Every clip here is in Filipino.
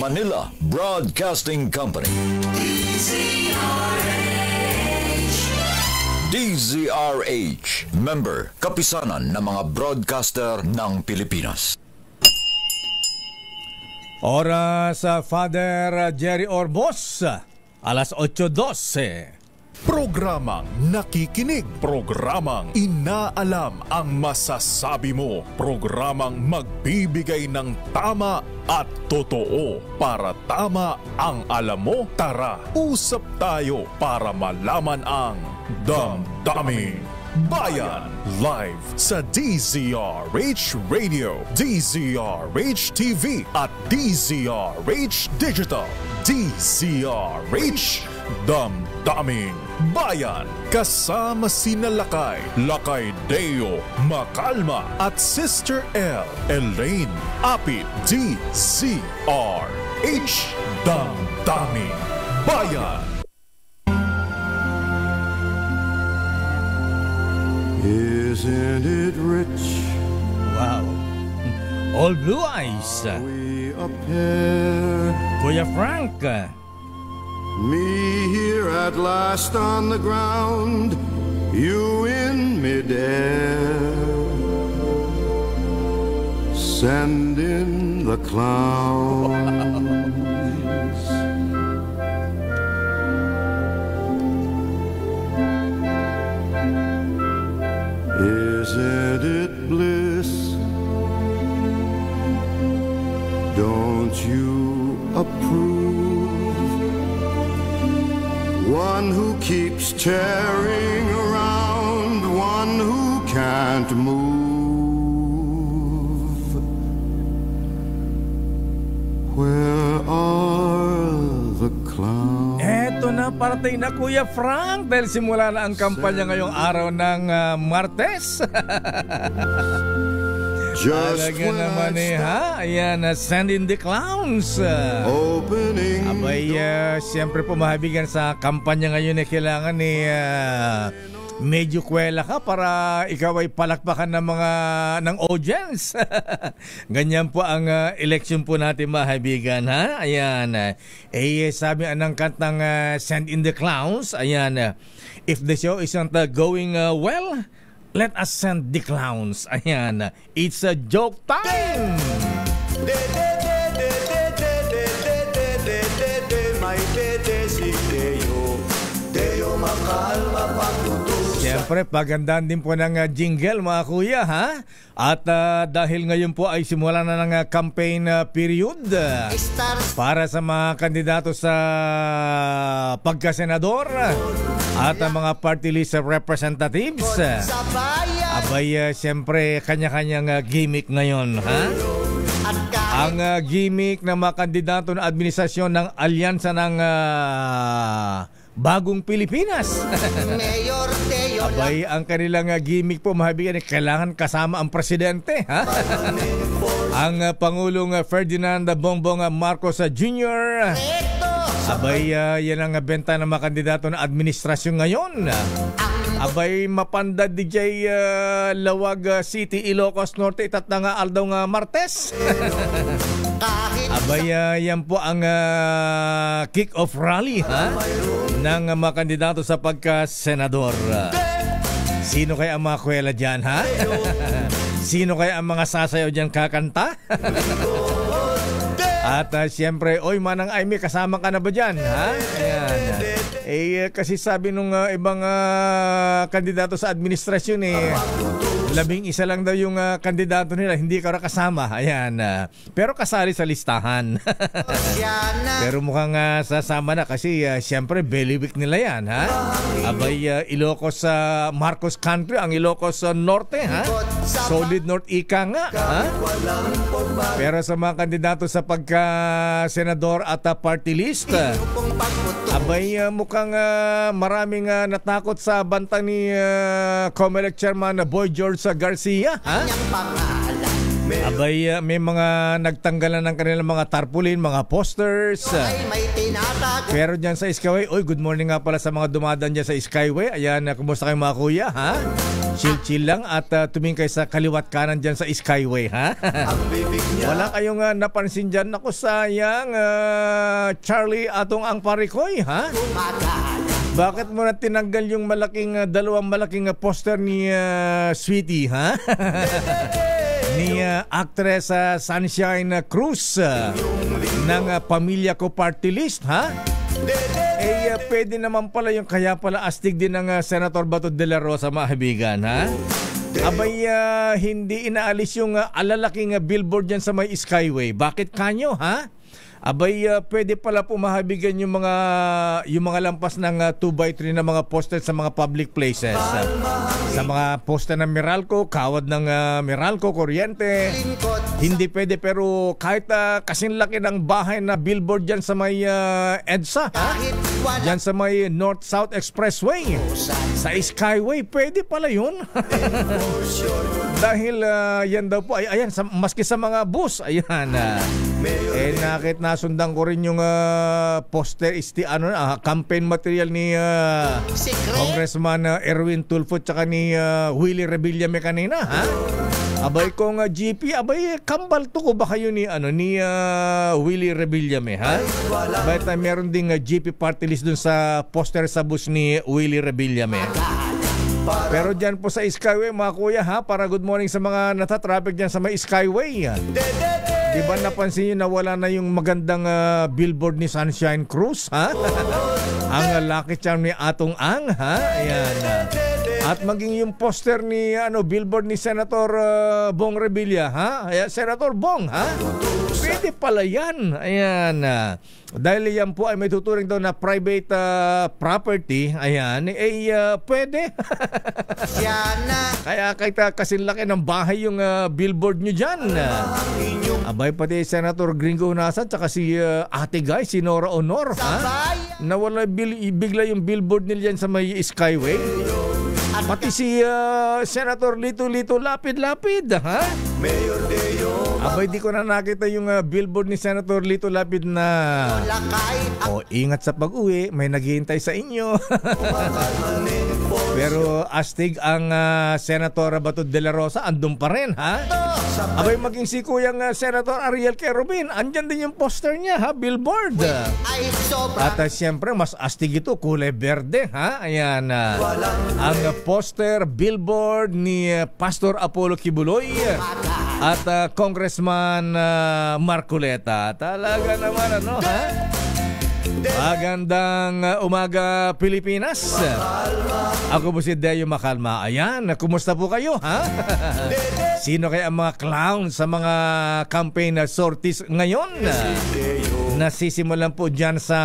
Manila Broadcasting Company. DZRH, member, kapisanan ng mga broadcaster ng Pilipinas. Oras sa Father Jerry Orbos, alas 8:12. Programang nakikinig, programang inaalam ang masasabi mo, programang magbibigay ng tama at totoo. Para tama ang alam mo, tara, usap tayo para malaman ang Damdaming Bayan. Live sa DZRH Radio, DZRH TV at DZRH Digital. DZRH Damdaming Bayan. Kasama sina Lakay Deo Macalma at Sister L. Elaine Apit. DZRH Damdaming Bayan. Isn't it rich? Wow. All Blue Eyes. Are we a pair? Kuya Frank. Me here at last on the ground, you in midair. Send in the clowns. Isn't it bliss? Don't you approve? One who keeps tearing around, one who can't move. Where are the clowns? Eto na, parating na Kuya Frank dahil simula na ang kampanya ngayong araw ng Martes. Talaga naman ha. Ayan, Send in the Clowns. Opening Abay, siyempre po mahabigan sa kampanya ngayon kailangan medyo kwela ka para ikaw ay palakpakan ng audience. Ganyan po ang election po natin, mahabigan ha. Ayan. Sabi ng kantang Send in the Clowns. Ayan. If the show isn't going well, let us send the clowns. Ayan. It's a joke time. Siyempre, pagandahan din po ng jingle mga kuya ha. At dahil ngayon po ay simula na ng campaign period para sa mga kandidato sa pagkasenador at mga party list representatives. Abay, siyempre, kanya-kanyang gimmick ngayon ha. Ang gimmick ng mga kandidato na administrasyon ng alyansa ng Bagong Pilipinas. Abay, ang kanilang gimmick po mahabigan kailangan kasama ang presidente ha? Ang Pangulong Ferdinand Bongbong Marcos Jr. Abay, yan ang benta ng mga kandidato na administrasyon ngayon. Abay, mapandad DJ Lawag City, Ilocos Norte, itat na nga aldaw nga Martes. Abay, yan po ang kick-off rally ha? Ng mga kandidato sa pagka-senador. Sino kaya ang mga kwela dyan ha? Sino kaya ang mga sasayaw dyan kakanta? At siyempre, oy Manang Aimee, kasama ka na ba dyan ha? Ayan. Kasi sabi nung ibang kandidato sa administrasyon 11 lang daw yung kandidato nila, hindi ka kasama. Ayan. Pero kasali sa listahan. Pero mukhang sasama na kasi siyempre belly-week nila yan ha. Abay, Ilocos Marcos Country, ang Ilocos Norte ha. Solid North Ika nga ha. Pero sa mga kandidato sa pagka-senador at party list, abay, mukhang maraming natakot sa banta ni COMELEC Chairman Boy George Garcia ha? Abay, may mga nagtanggalan ng kanilang mga tarpaulin, mga posters. Pero dyan sa Skyway, good morning nga pala sa mga dumadaan dyan sa Skyway. Ayan, kumusta kayo mga kuya, ha? Chill lang at tumingin kayo sa kaliwat kanan dyan sa Skyway, ha? Wala kayong napansin dyan. Naku, sayang, Charlie atong ang parikoy, ha? Bakit mo na tinanggal yung dalawang malaking poster ni Sweetie, ha? Ni actress Sunshine Cruz ng Pamilya Ko Party List, ha? Pwede naman pala yung kaya pala astig din ng Senator Bato de la Rosa, mga kaibigan, ha? Abay, hindi inaalis yung alalaking billboard dyan sa may Skyway. Bakit kanyo, ha? Abay, pwede pala pumahabigan yung mga lampas ng 2x3 na mga poster sa mga public places. Sa mga poster ng Meralco, kawad ng Meralco, kuryente. Hindi pwede, pero kahit kasing laki ng bahay na billboard dyan sa may EDSA, dyan sa may North-South Expressway, sa Skyway, pwede pala yun. Dahil yan daw po, ayan, maski sa mga bus, ayan. Nasundan ko rin yung poster, campaign material ni Congressman Erwin Tulfo tsaka ni Willie Revillame kanina, ha? Abay kong GP, kambal to ko ba kayo ni Willie Revillame, ha? Abay meron ding GP party list dun sa poster sa bus ni Willie Revillame. Pero dyan po sa Skyway, mga kuya, ha, para good morning sa mga natatraffic dyan sa may Skyway. Di ba napansin nyo na wala na yung magandang billboard ni Sunshine Cruz, ha? Ang lucky charm ni Atong Ang, ha? Ayan. At maging yung poster ni billboard ni Senator Bong Revilla, ha? Ayan, Senator Bong, ha? Pwede pala yan. Ayan. Dahil yan po ay may tuturing daw na private property, ayan, pwede. Kaya kahit kasing laki ng bahay yung billboard nyo dyan. Abay, pati Senator Gringo Unasan tsaka si Ate Guy, si Nora Honor, ha? Nawala bigla yung billboard nila dyan sa may Skyway. Pati si Senator Lito Lapid, ha? Abay, di ko na nakita yung billboard ni Senator Lito Lapid na ingat sa pag-uwi, may naghihintay sa inyo. Pero astig ang Senator Bato de la Rosa, andun pa rin, ha? Abay, maging si Kuyang Senator Ariel Querubin, andyan din yung poster niya, ha? Billboard. At siyempre, mas astig ito, kulay berde, ha? Ayan, ang poster, billboard ni Pastor Apollo Kibuloy at Congressman Marcoleta. Talaga naman, ha? Magandang umaga, Pilipinas. Ako po si Deo Makalma. Ayan, kumusta po kayo, ha? Sino kaya ang mga clown sa mga campaign sorties ngayon? Nasisimulan po dyan sa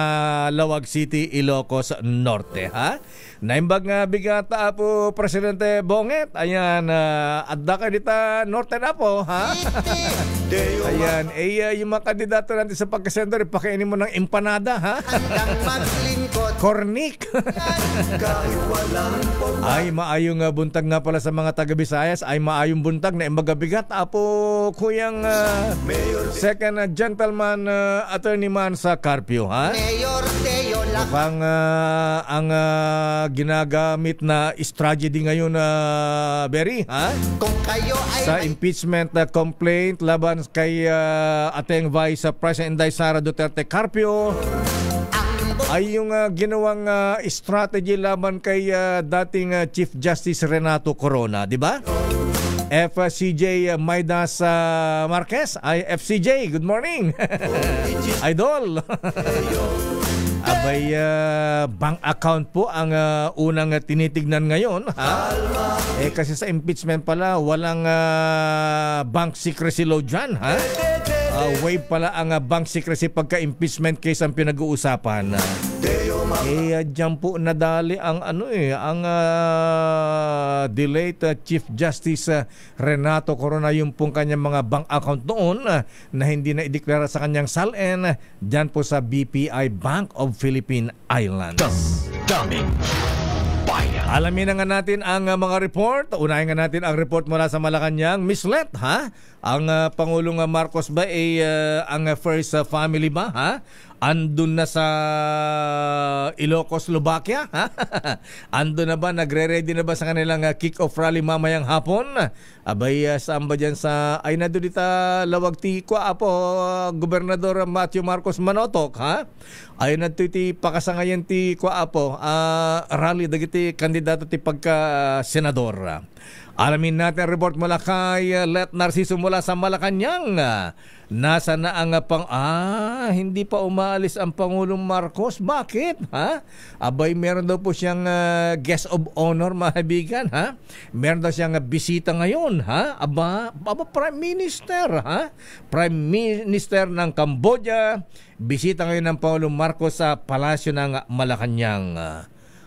Lawag City, Ilocos Norte, ha? Naimbag nga bigata po Presidente Bonget. Ayan, adda ka dita Norte na po, ha? Ayan, yung mga kandidato natin sa pagkasendor, pakainin mo ng empanada, ha? Cornic. Ay, maayong buntag nga pala sa mga taga-Visayas. Ay, maayong buntag na imagabigat apo Kuyang second gentleman attorney man sa Carpio, ha? Mukhang ang ginagamit na strategy ngayon Berry, ha? Sa impeachment complaint laban kay ating Vice President Inday Sara Duterte Carpio ay yung ginawang strategy laban kay dating Chief Justice Renato Corona, di ba? FCJ Maidas Marquez, ay FCJ, good morning. Idol. Abay, bank account po ang unang tinitignan ngayon, ha? Kasi sa impeachment pala walang bank secrecy law dyan, ha? Wave pala ang bank secrecy pagka-impeachment case ang pinag-uusapan. Diyan po nadali ang ang delayed Chief Justice Renato Corona, yung pong kanyang mga bank account noon na hindi na ideklara sa kanyang SALN diyan po sa BPI, Bank of Philippine Islands. Daming bayan. Alamin na nga natin ang mga report. Unahin nga natin ang report mula sa Malacanang. Miss Let, ha? Ang Pangulong Marcos ba ang first family ba, ha? Andun na sa Ilocos, Slovakia, ha? Andun na ba, nagre-ready na ba sa kanilang kick-off rally mamayang hapon? Abay, saan ba dyan sa, ay nandun dito lawag ti kwa po, Gobernador Matthew Marcos Manotok, ha? Ay nandun ti pakasangayan ti kwa po, rally dagiti kandidato ti pagka-senador. Alamin natin ang report mula kay Let Narciso mula sa Malacanang. Nasa na ang hindi pa umaalis ang Pangulong Marcos. Bakit? Ha? Abay, meron daw po siyang guest of honor, mga kaibigan, ha? Meron daw siyang bisita ngayon, ha? Aba, Prime Minister, ha? Prime Minister ng Cambodia. Bisita ngayon ng Pangulong Marcos sa Palasyo ng Malacanang.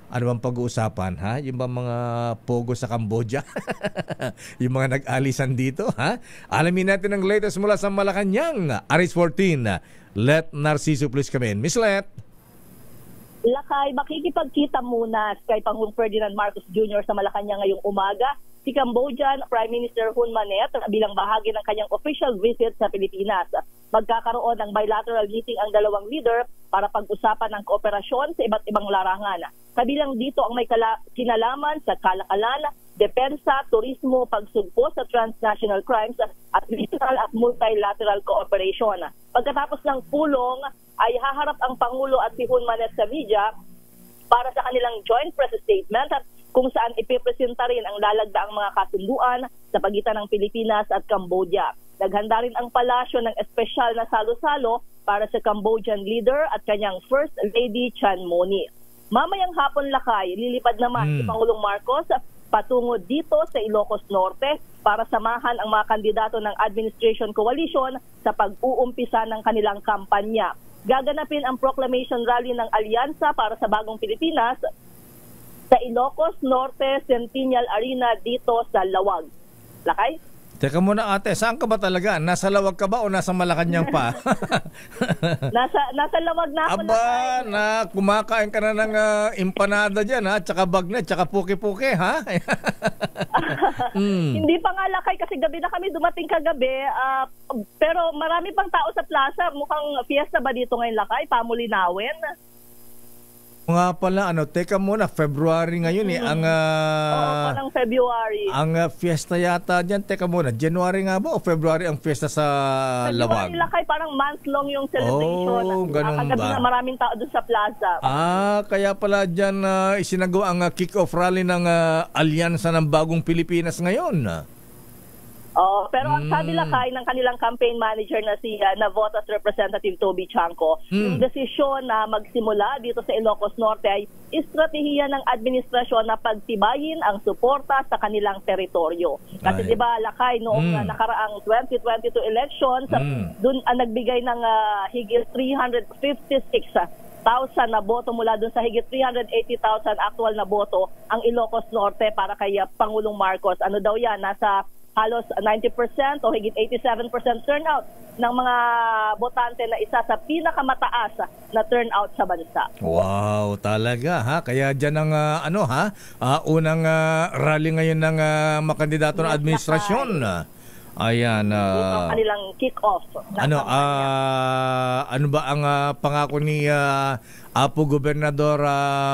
Ano bang pag-uusapan, ha? Yung ba mga pogo sa Cambodia? Yung mga nag-alisan dito, ha? Alamin natin ang latest mula sa Malacanang. Aris 14, Let Narciso, please come in. Miss Let. Lakay, makikipagkita muna kay Pangulong Ferdinand Marcos Jr. sa Malacanang ngayong umaga si Cambodian Prime Minister Hun Manet bilang bahagi ng kanyang official visit sa Pilipinas. Magkakaroon ng bilateral meeting ang dalawang leader para pag-usapan ng kooperasyon sa iba't ibang larangan. Kabilang dito ang may kinalaman sa kalakalan, depensa, turismo, pagsugpo sa transnational crimes at regional at multilateral cooperation. Pagkatapos ng pulong ay haharap ang Pangulo at si Hun Manet sa media para sa kanilang joint press statement kung saan ipipresenta rin ang lalagdaang mga kasunduan sa pagitan ng Pilipinas at Cambodia. Naghanda rin ang palasyo ng espesyal na salo-salo para sa Cambodian leader at kanyang First Lady Chan Moni. Mamayang hapon, Lakay, lilipad naman si Pangulong Marcos patungo dito sa Ilocos Norte para samahan ang mga kandidato ng Administration Coalition sa pag-uumpisa ng kanilang kampanya. Gaganapin ang proclamation rally ng Alyansa para sa Bagong Pilipinas sa Ilocos Norte Centennial Arena dito sa Lawag. Lakay? Teka muna ate, saan ka ba talaga? Nasa Lawag ka ba o nasa Malacanang pa? nasa Lawag na ako. Aba, na kumakain ka na ng empanada dyan, ha? Tsaka bagnet, tsaka puki-puki, ha? Hindi pa nga, Lakay, kasi gabi na kami dumating kagabi. Pero marami pang tao sa plaza. Mukhang fiesta ba dito ngayon, Lakay? Pamulinawin? Nga pala, teka muna, February ngayon ang Oo, parang February. Ang fiesta yata diyan, teka muna, January nga ba o February ang fiesta sa Lawag? February, Lakay, parang month long yung celebration. Ganun kagabi ba? na maraming tao doon sa plaza. Kaya pala diyan isinagawa ang kick-off rally ng Alyansa ng Bagong Pilipinas ngayon. Pero ang sabi, Lakay, ng kanilang campaign manager na si Navotas Representative Toby Chanco, yung desisyon na magsimula dito sa Ilocos Norte ay estratehiya ng administrasyon na pagtibayin ang suporta sa kanilang teritoryo. Kasi di ba, Lakay, noong nakaraang 2022 elections, dun nagbigay ng higit 356,000 na boto mula dun sa higit 380,000 actual na boto ang Ilocos Norte para kay Pangulong Marcos. Ano daw yan? Nasa halos 90% o higit 87% turnout ng mga botante na isa sa pinakamataas na turnout sa bansa. Wow, talaga, ha? Kaya dyan ang unang rally ngayon ng makandidato ng administrasyon. Ayan. Ang kanilang kick-off. Ano ba ang pangako ni Apo Gobernador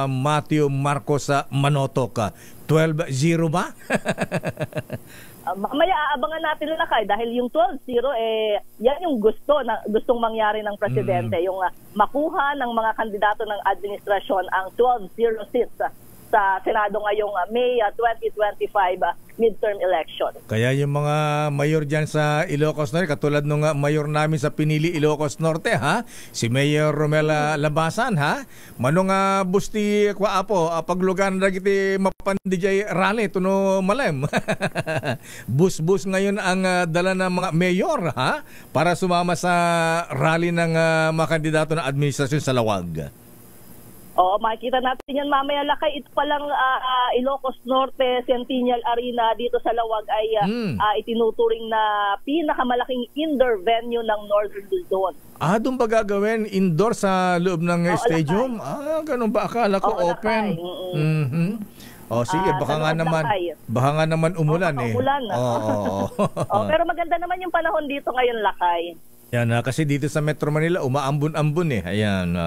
Matthew Marcos Manotok? 12-0 ba? Mamaya aabangan natin, Lakay, dahil yung 12-0 yan yung gustong mangyari ng presidente, yung makuha ng mga kandidato ng administrasyon ang 12-0 seats sa Senado ngayong May 2025 midterm election. Kaya yung mga mayor dyan sa Ilocos Norte, katulad nung mayor namin sa Pinili, Ilocos Norte, ha? Si Mayor Romela Labasan, ha? Manong busti kwa apo, paglugan na kiti mapandi jay rally, tuno malem. Bus-bus ngayon ang dala ng mga mayor, ha? Para sumama sa rally ng mga kandidato ng administrasyon sa Lawag. Oo, makikita natin yan mamaya, Lakay. Ito palang Ilocos Norte Centennial Arena dito sa Lawag ay itinuturing na pinakamalaking indoor venue ng Northern Luzon. Doon ba gagawin? Indoor sa loob ng stadium? Lakay. Ganun ba? Akala ko open. Oh, sige, baka nga naman umulan eh. Umulan. Oo. Pero maganda naman yung panahon dito ngayon, Lakay. Yan, kasi dito sa Metro Manila, umaambon-ambon eh. Ayan.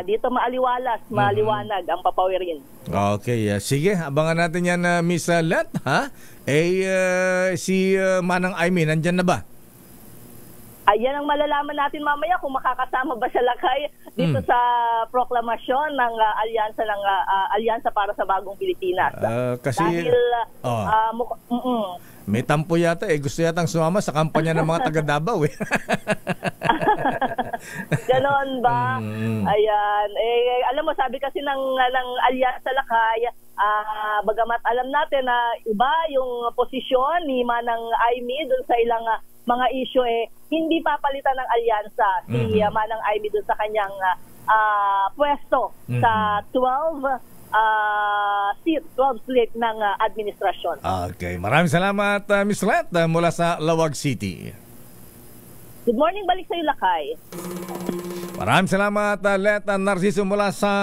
Dito maliwanag ang papawirin. Okay, sige, abangan natin yan, Miss Let, ha? Si Manang Aimee, nandyan na ba? Ayan ang malalaman natin mamaya kung makakasama ba siya, Lakay, dito sa proklamasyon ng Alyansa para sa Bagong Pilipinas. Kasi dahil may tampo yata gusto yatang sumama sa kampanya ng mga taga Davao eh. Ganon ba? Ayan. Alam mo, sabi kasi ng Alyansa, Lakay, bagamat alam natin na iba yung posisyon ni Manang Aimee dun sa ilang mga issue, hindi papalitan ng alyansa si Manang Aimee dun sa kanyang pwesto sa 12 slate ng administrasyon. Okay, maraming salamat, Miss Let, mula sa Lawag City. Good morning, balik sa iyo, Lakay. Maraming salamat, Let Narciso, mula sa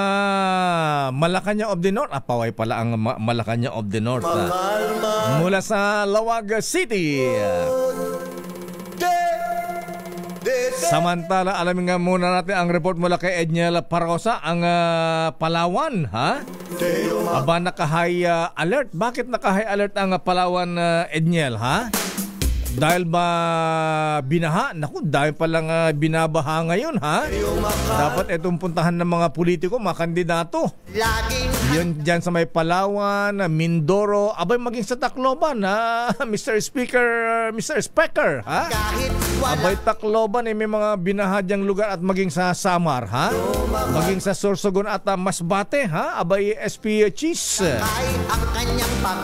Malacanang of the North. Paway pala ang Malacanang of the North. Mula sa Lawag City. Samantala, alamin nga muna natin ang report mula kay Edniel Parosa, ang Palawan, ha? Aba, naka-high alert. Bakit naka-high alert ang Palawan, Edniel, ha? Dahil ba binaha? Naku, dahil palang binabaha ngayon, ha? Dapat itong puntahan ng mga politiko, mga kandidato. Yun dyan sa may Palawan, Mindoro, abay maging sa Tacloban, ha? Mr. Speaker, ha? Abay Tacloban, may mga binaha dyang lugar, at maging sa Samar, ha? Maging sa Sorsogon at Masbate, ha? Abay SP Cheese.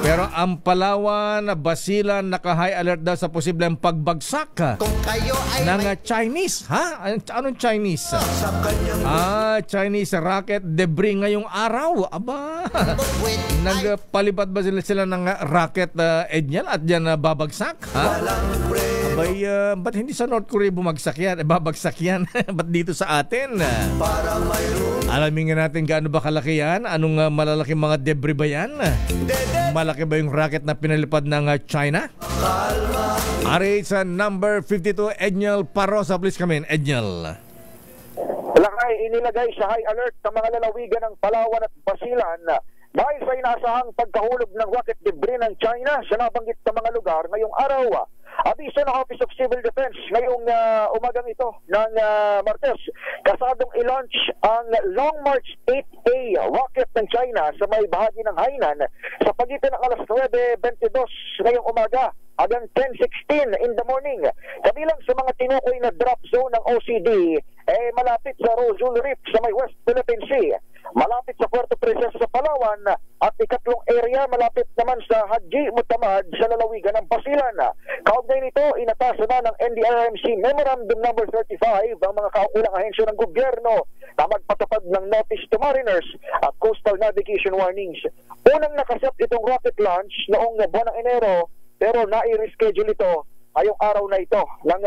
Pero ang Palawan, Basilan, naka-high alert daw sa posibleng pagbagsak ng Chinese, ha? Anong Chinese? Chinese rocket debris ngayong araw. Aba, nagpalipad ba sila ng rocket, Edniel, at dyan babagsak, ha? Abay, ba't hindi sa North Korea bumagsak yan? Babagsak yan. Ba't dito sa atin? Alamin nga natin gaano ba kalaki yan? Anong malalaking mga debris ba yan? Malaki ba yung rocket na pinalipad ng China? Ari sa number 52, Edniel Parosa. Please come in, Edniel. Lakay, inilagay sa high alert sa mga lalawigan ng Palawan at Basilan dahil sa inaasahang pagkahulog ng rocket debris ng China sa nabanggit na mga lugar ngayong araw. Abiso ng Office of Civil Defense ngayong umagang ito ng Martes, kasadong i-launch ang Long March 8A rocket ng China sa may bahagi ng Hainan sa pagitan ng alas 9:22 ngayong umaga hanggang 10:16 in the morning. Kabilang sa mga tinukoy na drop zone ng OCD, malapit sa Rosul Reef sa may West Philippine Sea, malapit sa Puerto Princesa sa Palawan, at ikatlong area malapit naman sa Haji Mutamad sa lalawigan ng Basilan. Kaugnay nito, inatasan na ng NDRMC Memorandum number 35 ang mga kaukulang ahensya ng gobyerno na magpatupad ng notice to mariners at coastal navigation warnings. Unang nakaset itong rocket launch noong buwan ng Enero, pero nai-reschedule ito ngayong araw na ito ng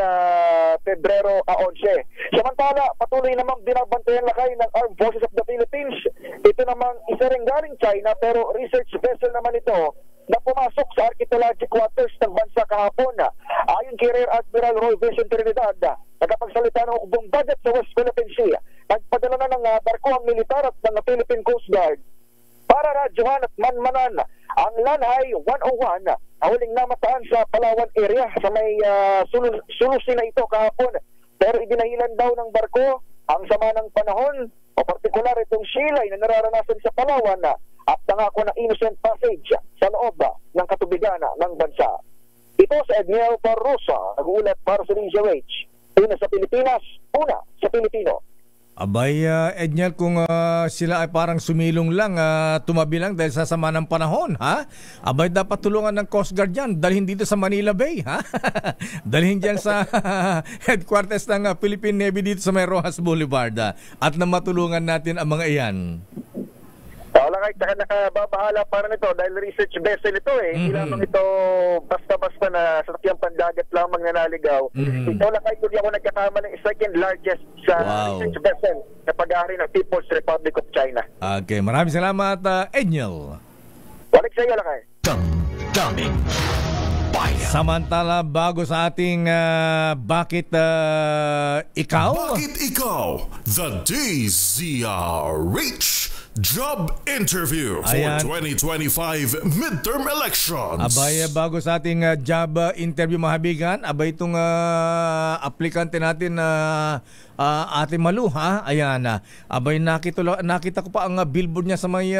Pebrero 11. Samantala, patuloy namang binabantayan lakay ng Armed Forces of the Philippines. Ito namang isa rin galing China pero research vessel naman ito na pumasok sa archaeologic waters ng bansa kahapon. Ayon kay Rear Admiral Roy Vincent Trinidad, nagpagsalita ng hukbong dagat sa West Philippine Sea, nagpadala na ng barko ang militar at ng Philippine Coast Guard para radyohan at manmanan ang Lanhay 101 na huling namataan sa Palawan area sa may sulusin na ito kahapon. Pero idinahilan daw ng barko ang sama ng panahon o partikular itong silay na nararanasan sa Palawan at nangako ng innocent passage sa loob ng katubigan ng bansa. Ito sa Edniel Parosa, nag-uulat para sa DZRH. Una sa Pilipinas, una sa Pilipino. Abay, Edniel, kung sila ay parang sumilong lang, tumabi lang dahil sa sama ng panahon, ha? Abay, dapat tulungan ng Coast Guard yan, dalhin dito sa Manila Bay, ha? Dalhin dyan sa headquarters ng Philippine Navy dito sa may Rojas Boulevard, at na matulungan natin ang mga iyan. Lakay, saka nakababahala para nito dahil research vessel ito Hindi lamang ito basta-basta na sasakyang pandagat lamang na naligaw. Ito Lakay, kung di ako nagkakama ng second largest sa research vessel na pag-aari ng People's Republic of China. Okay, maraming salamat, Edniel. Balik sa iyo, Lakay. Damdamin Bayan. Samantala, bago sa ating Bakit Ikaw? Bakit ikaw? The DZRH Job Interview for Ayan. 2025 midterm elections. Abay, bago sa ating job interview mga habigan, abay itong aplikante natin na Ate Malu, ha? Ayan, abay nakita ko pa ang billboard niya sa may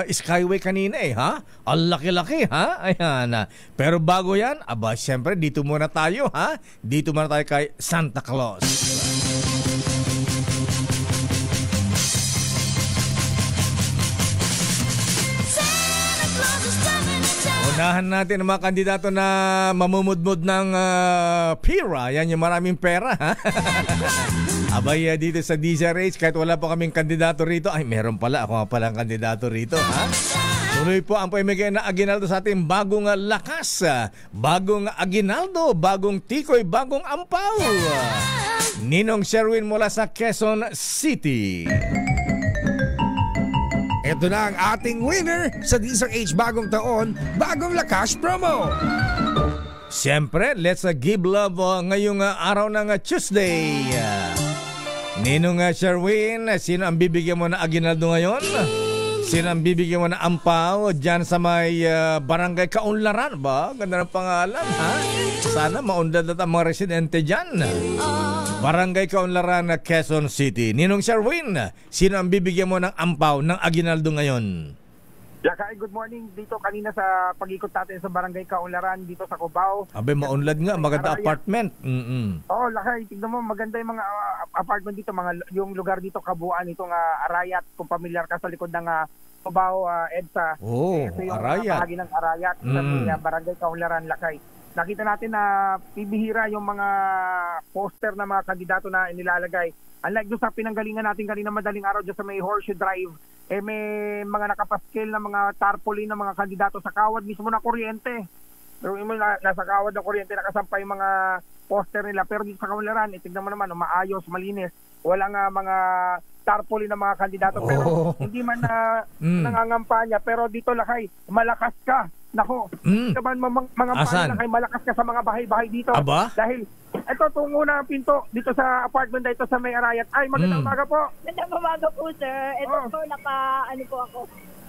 Skyway kanina ha? Ang laki-laki, ha? Ayan. Pero bago yan, abay, syempre, dito muna tayo, ha? Dito muna tayo kay Santa Claus. Unahan natin ang mga kandidato na mamumudmud ng pera. Yan yung maraming pera. Ha? Abay, dito sa DZRH, kahit wala pa kaming kandidato rito, ay meron pala. Ako nga pala ang kandidato rito. Ha? Tuloy po ang pamimigay na aginaldo sa ating bagong lakas. Bagong aginaldo, bagong tikoy, bagong ampaw. Ninong Sherwin mula sa Quezon City. Ito na ang ating winner sa DZRH Bagong Taon, Bagong Lakas Promo. Siyempre, let's give love ngayong araw ng Tuesday. Ninong Sherwin, sino ang bibigyan mo na aginaldo ngayon? Sino ang bibigyan mo na ampaw dyan sa may Barangay Kaunlaran ba? Ganda ng pangalan, ha? Sana maundad at ang mga residente dyan. Barangay Kaunlaran, Quezon City. Ninong Sherwin, sino ang bibigyan mo ng ampaw ng aginaldo ngayon? Lakay, good morning. Dito kanina sa pag-ikot natin sa Barangay Kaunlaran dito sa Cubao. Abe, maunlad nga. Maganda apartment. Oo, Lakay. Tignan mo, maganda yung mga apartment dito. Yung lugar dito, kabuuan itong Arayat. Kung familiar ka sa likod ng Cubao, EDSA. Ito yung Arayat. bahagi ng Arayat sa Barangay Kaunlaran, Lakay. Nakita natin na pibihira yung mga poster na mga kandidato na inilalagay. Unlike doon sa pinanggalingan natin kanina madaling araw dyan sa may Horseshoe Drive, may mga nakapaskil na mga tarpaulin na mga kandidato sa kawad mismo na kuryente. Pero nasa kawad ng kuryente nakasampay yung mga poster nila. Pero dito sa Kaunlaran, tignan mo naman, maayos, malinis. Walang mga tarpaulin na mga kandidato. Pero hindi man nangangampanya. Pero dito, Lakay, malakas ka. Nako, kaban mga pala kay malakas ka sa mga bahay-bahay dito. Aba? Dahil ito itong unang pinto dito sa apartment na ito sa may Arayat. Ay, magandang umaga po. Magandang umaga po, sir. Ito po, po ako.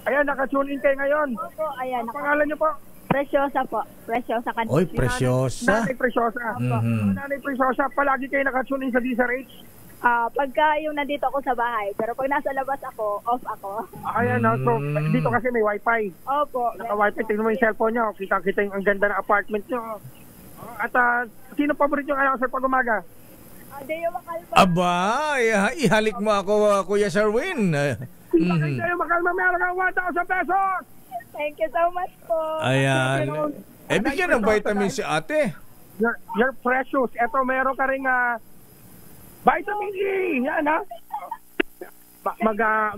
Ayan, naka-tune in kayo ngayon. Opo, ayan. Ang pangalan niyo po? Preciosa po. Preciosa kanina. Oy, Preciosa. Nanay Preciosa. Nanay Preciosa, palagi kayo naka-tune in sa DZRH. Pagka yung nandito ako sa bahay, pero pag nasa labas ako, off ako. Ayan, so dito kasi may wifi. Opo. Naka-wifi, tingnan mo yung cellphone nyo. Kita-kita yung ang ganda ng apartment nyo. At sino paborito yung anak sa pag-umaga? Deo Macalma. Aba, ihalik mo ako, Kuya Sherwin. Deo Macalma, meron kang 1,000 pesos! Thank you so much po. Ayan. Bigyan ng vitamin si ate. You're precious. Eto, meron ka rin vitamin E. Yan, ha?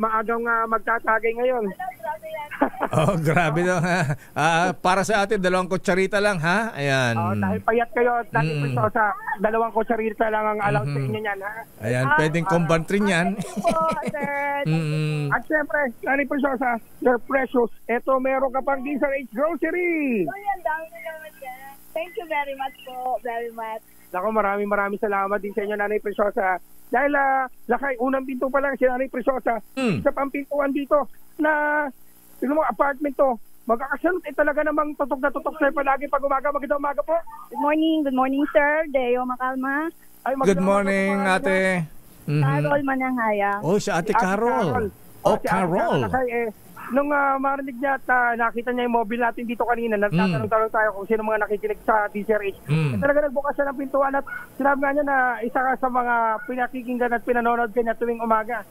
Maagang magtatagay ngayon. Grabe daw, ha? Para sa ate, 2 kutsarita lang, ha? Ayan. Dahil payat kayo at dahil sa 2 kutsarita lang ang alaw sa inyo yan, ha? Ayan, pwedeng kumbantrin yan. At syempre, Nanay Preciosa, you're precious. Eto, meron ka pang DZRH Grocery. Ang dami naman yan. Thank you very much po. Very much. Nako, maraming salamat din sa inyo, Nanay Preciosa. Dahil, Lakay, unang pinto pa lang si Nanay Preciosa. Isa pang pintuan dito na, tignan mo, apartment to. Magkakasunod, talaga namang tutok na tutok sa'yo palagi pag umaga. Magandang umaga po. Good morning, sir. Deo Macalma. Good morning, ate. Carol Mananghaya. Oh, si ate Carol. Carol. Lakay, nung marinig niya at nakita niya yung mobile natin dito kanina, nagtatanong tayo kung sino mga nakikinig sa DZRH. Talaga nagbukas siya ng pintuan at sinabi nga niya na isa ka sa mga pinakikinggan at pinanonood kanya tuwing umaga.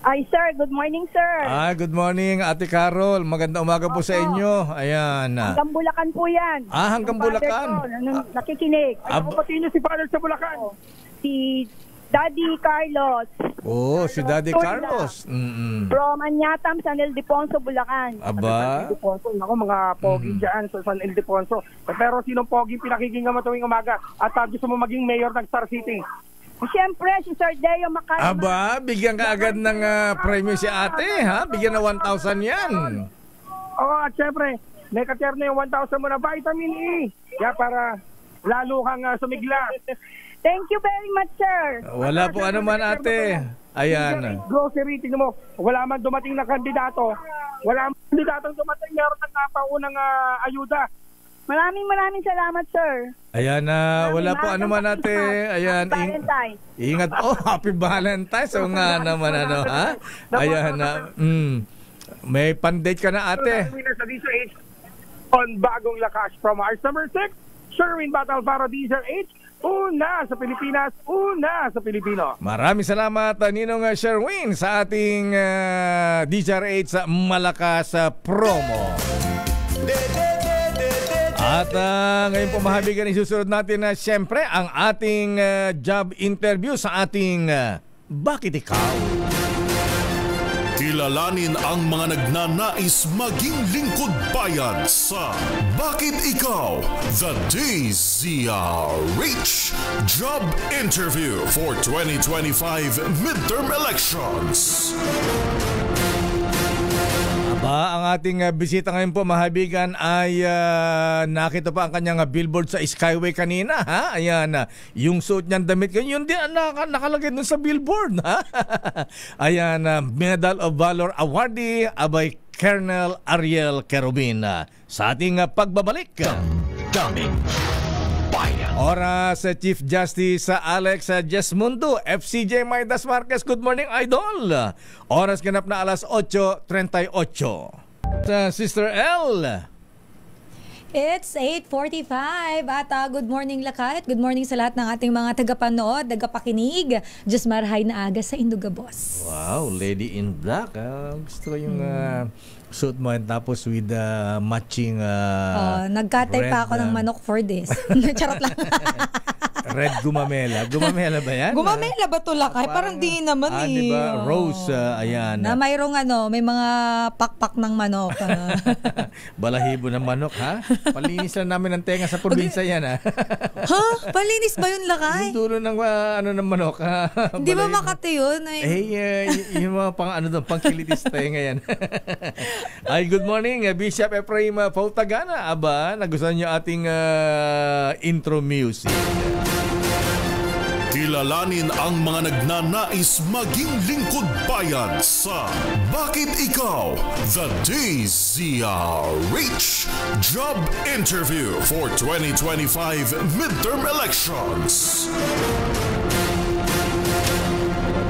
Ay, sir. Good morning, sir. Good morning, ate Carol. Magandang umaga po sa inyo. Ayan. Hanggang Bulacan po yan. Hanggang Bulacan. Nakikinig. Ay, kapatid niyo si Father sa Bulacan. Si Daddy Carlos. Oh, si Daddy Carlos. From Anyatam, San Ildefonso, Bulacan. Aba. San Ildefonso, ako mga pogi dyan sa San Ildefonso. Pero sinong pogi pinakikinggan mo tuwing umaga at gusto mo maging mayor ng Star City? Siyempre, si Sir Deo Macarma. Aba, bigyan ka agad ng premyo si ate, ha? Bigyan na 1,000 yan. Oo, at siyempre, may ka-share na yung 1,000 mo na vitamin E. Kaya para lalo kang sumigla. Thank you very much, sir. Wala po ano man, ate. Ayan. Grocery, tingnan mo, wala man dumating na kandidato. Wala man kandidatong dumating, meron ng paunang ayuda. Maraming salamat, sir. Ayan na, wala po ano man, ate. Ayan. Valentine's. Ingat. Oh, happy Valentine's. So nga naman, ano, ha? Ayan na. May pandate ka na, ate. Winner sa Diesel H on Bagong Lakas from Ars number 6, Sherwin Battle para Diesel H. Una sa Pilipinas, una sa Pilipino. Maraming salamat, Ninong Sherwin, sa ating DZRH sa Malakas promo. At ngayon po mahabigan, isusunod natin na siyempre ang ating job interview sa ating Bakit Ikaw? Kilalanin ang mga nagnanais maging lingkod bayan sa Bakit Ikaw? The DZRH Job Interview for 2025 Midterm Elections. Ang ating bisita ngayon po, mahabigan, ay nakita pa ang kanyang billboard sa Skyway kanina, ha? Ayan, yung suot niyang damit, yun din nakalagay dun sa billboard, ha? Ayan, Medal of Valor awardee, abay Colonel Ariel Querubin, sa ating pagbabalik. Daming bayan. Oras sa Chief Justice Alex Jesmundo, FCJ Maidas Marquez. Good morning, Idol. Oras ganap na alas 8:38. Sister L. It's 8:45 at good morning Lakay. Good morning sa lahat ng ating mga tagapanood, tagapakinig. Just marahay na aga sa Indugabos. Wow, Lady in Black. Gusto ko yung suit mo, tapos with matching nagkatay pa ako ng manok for this. Charot lang. Red gumamela. Gumamela ba yan? Gumamela ba to, Lakay? Parang di naman eh. Diba? Rose, ayan. Na mayroong may mga pakpak ng manok. Balahibo ng manok, ha? Palinis lang namin ng tenga sa probinsya yan, ha? Ha? Palinis ba yun, Lakay? Yung dulo ng ng manok, ha? Hindi ba Makati yun? Yung mga pang kilitis tenga yan. Ay, good morning, Bishop Ephraim Pautagana. Aba, nagustuhan niyo ating intro music. Kilalanin ang mga nagnanais maging lingkod bayan sa Bakit Ikaw? The DZRH Job Interview for 2025 Midterm Elections.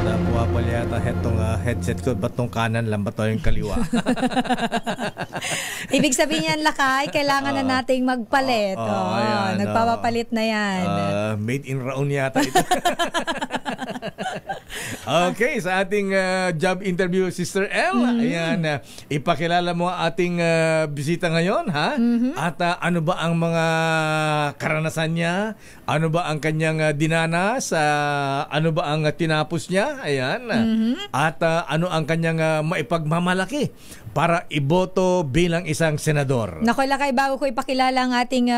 Puwapal yata itong headset ko. Ba't tong kanan lang? Ba't yung kaliwa? Ibig sabihin yan, Lakay, kailangan na nating magpalit. Nagpapapalit na yan. Made in Raon yata ito. Okay, sa ating job interview, Sister L, ayan, ipakilala mo ating bisita ngayon, ha? At ano ba ang mga karanasan niya? Ano ba ang kanyang dinanas? Ano ba ang tinapos niya? Ayan. At ano ang kanyang maipagmamalaki para iboto bilang isang senador? Naku, Lakay, bago ko ipakilala ang ating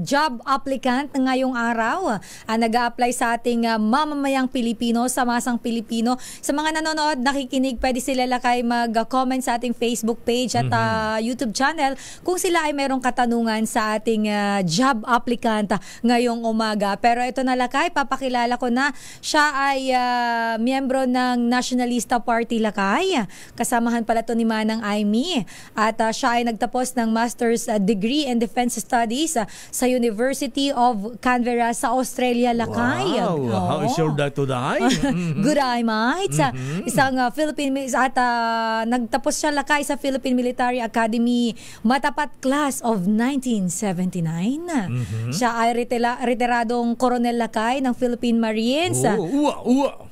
job applicant ngayong araw, nag-a-apply sa ating mamamayang Pilipino, sa masang Pilipino. Sa mga nanonood, nakikinig, pwede sila, Lakay, mag-comment sa ating Facebook page at YouTube channel kung sila ay merong katanungan sa ating job applicant ngayong umaga. Pero ito na, Lakay, papakilala ko na siya ay miyembro ng Nationalista Party, Lakay. Kasamahan pala ito ni Manang Aimee. At siya ay nagtapos ng Master's degree in Defense Studies sa University of Canberra sa Australia, Lakay. Wow! How is your day today? Good eye, mate. Isang Philippine at nagtapos siya, Lakay, sa Philippine Military Academy, matapat class of 1979. Siya ay retiradong koronel, Lakay, ng Philippine Marines.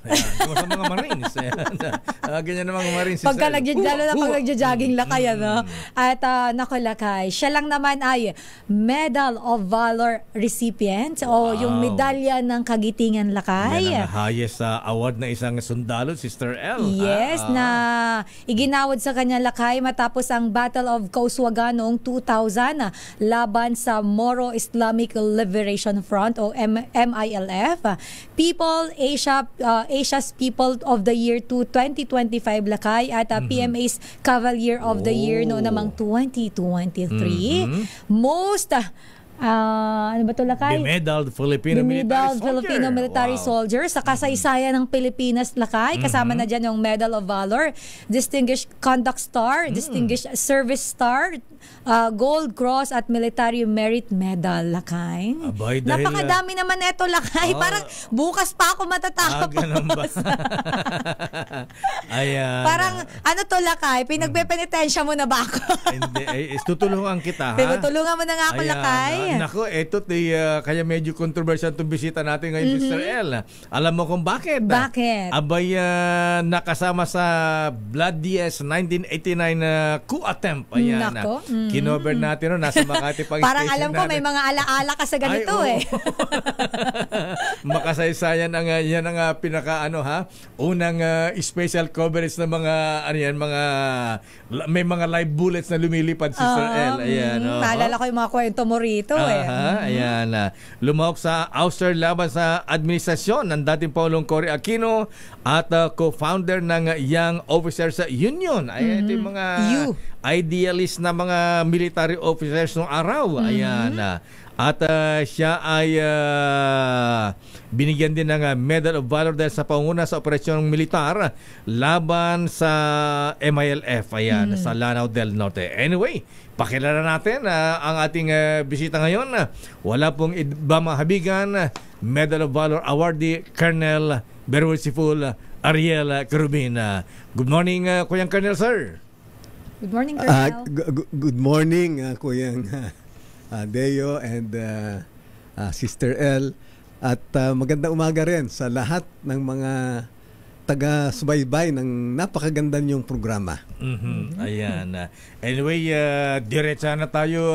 Ayan, sa mga Marines. Ayan. Ganyan ng mga Marines. Pag nagja-jogging lakay, ano? At nako lakay, siya lang naman ay Medal of Valor recipient o yung medalya ng kagitingan lakay. Yan ang highest award na isang sundalo, Sister L. Yes, na iginawad sa kanya lakay matapos ang Battle of Kauswagan noong 2000 laban sa Moro Islamic Liberation Front o MILF. Asia's People of the Year to 2025 lakay at PMA's Cavalier of the Year no namang 2023. Most ano ba ito lakay? Bemedaled Filipino Military Soldier sa kasaysayan ng Pilipinas lakay. Kasama na dyan yung Medal of Valor, Distinguished Conduct Star, Distinguished Service Star, Gold Cross at Military Merit Medal lakay. Abay, napakadami naman ito lakay. Parang bukas pa ako matatapos. Ganun ba? Ayan. Parang ano to lakay? Pinagpepenitensya mo na ba ako? Hindi, tutulungan kita ha. Tinutulungan mo na nga ako lakay. Nako, ito kaya medyo controversial itong bisita natin ngayon, Sister L. Alam mo kung bakit? Bakit? Abay, nakasama sa Bloodiest 1989 coup attempt. Ayan. Nako. Kinover natin, nasa Makati Pang Parang Station alam ko may mga alaala ka sa ganito Makasaysayan yan ang pinaka unang special coverage ng mga may mga live bullets na lumilipad, Sister L. Ayan. Naalala ko yung mga kwento mo rito Ayan. Lumahok sa ouster laban sa administrasyon ng dating Pangulong Cory Aquino at co-founder ng Young Officers Union. Ayan, ito yung mga idealist na mga military officers noong araw. Ayan. At siya ay binigyan din ng Medal of Valor dahil sa panguna sa operasyong militar laban sa MILF sa Lanao del Norte. Anyway, pakilala natin ang ating bisita ngayon. Wala pong iba mahabigan, Medal of Valor awardee Colonel Merciful Ariel Kerubin. Good morning, Kuyang Colonel, sir. Good morning, Colonel. Good morning, Kuyang Deo and Sister L. At magandang umaga rin sa lahat ng mga taga-subaybay ng napakaganda niyong programa. Ayan. Anyway, diretsa na tayo,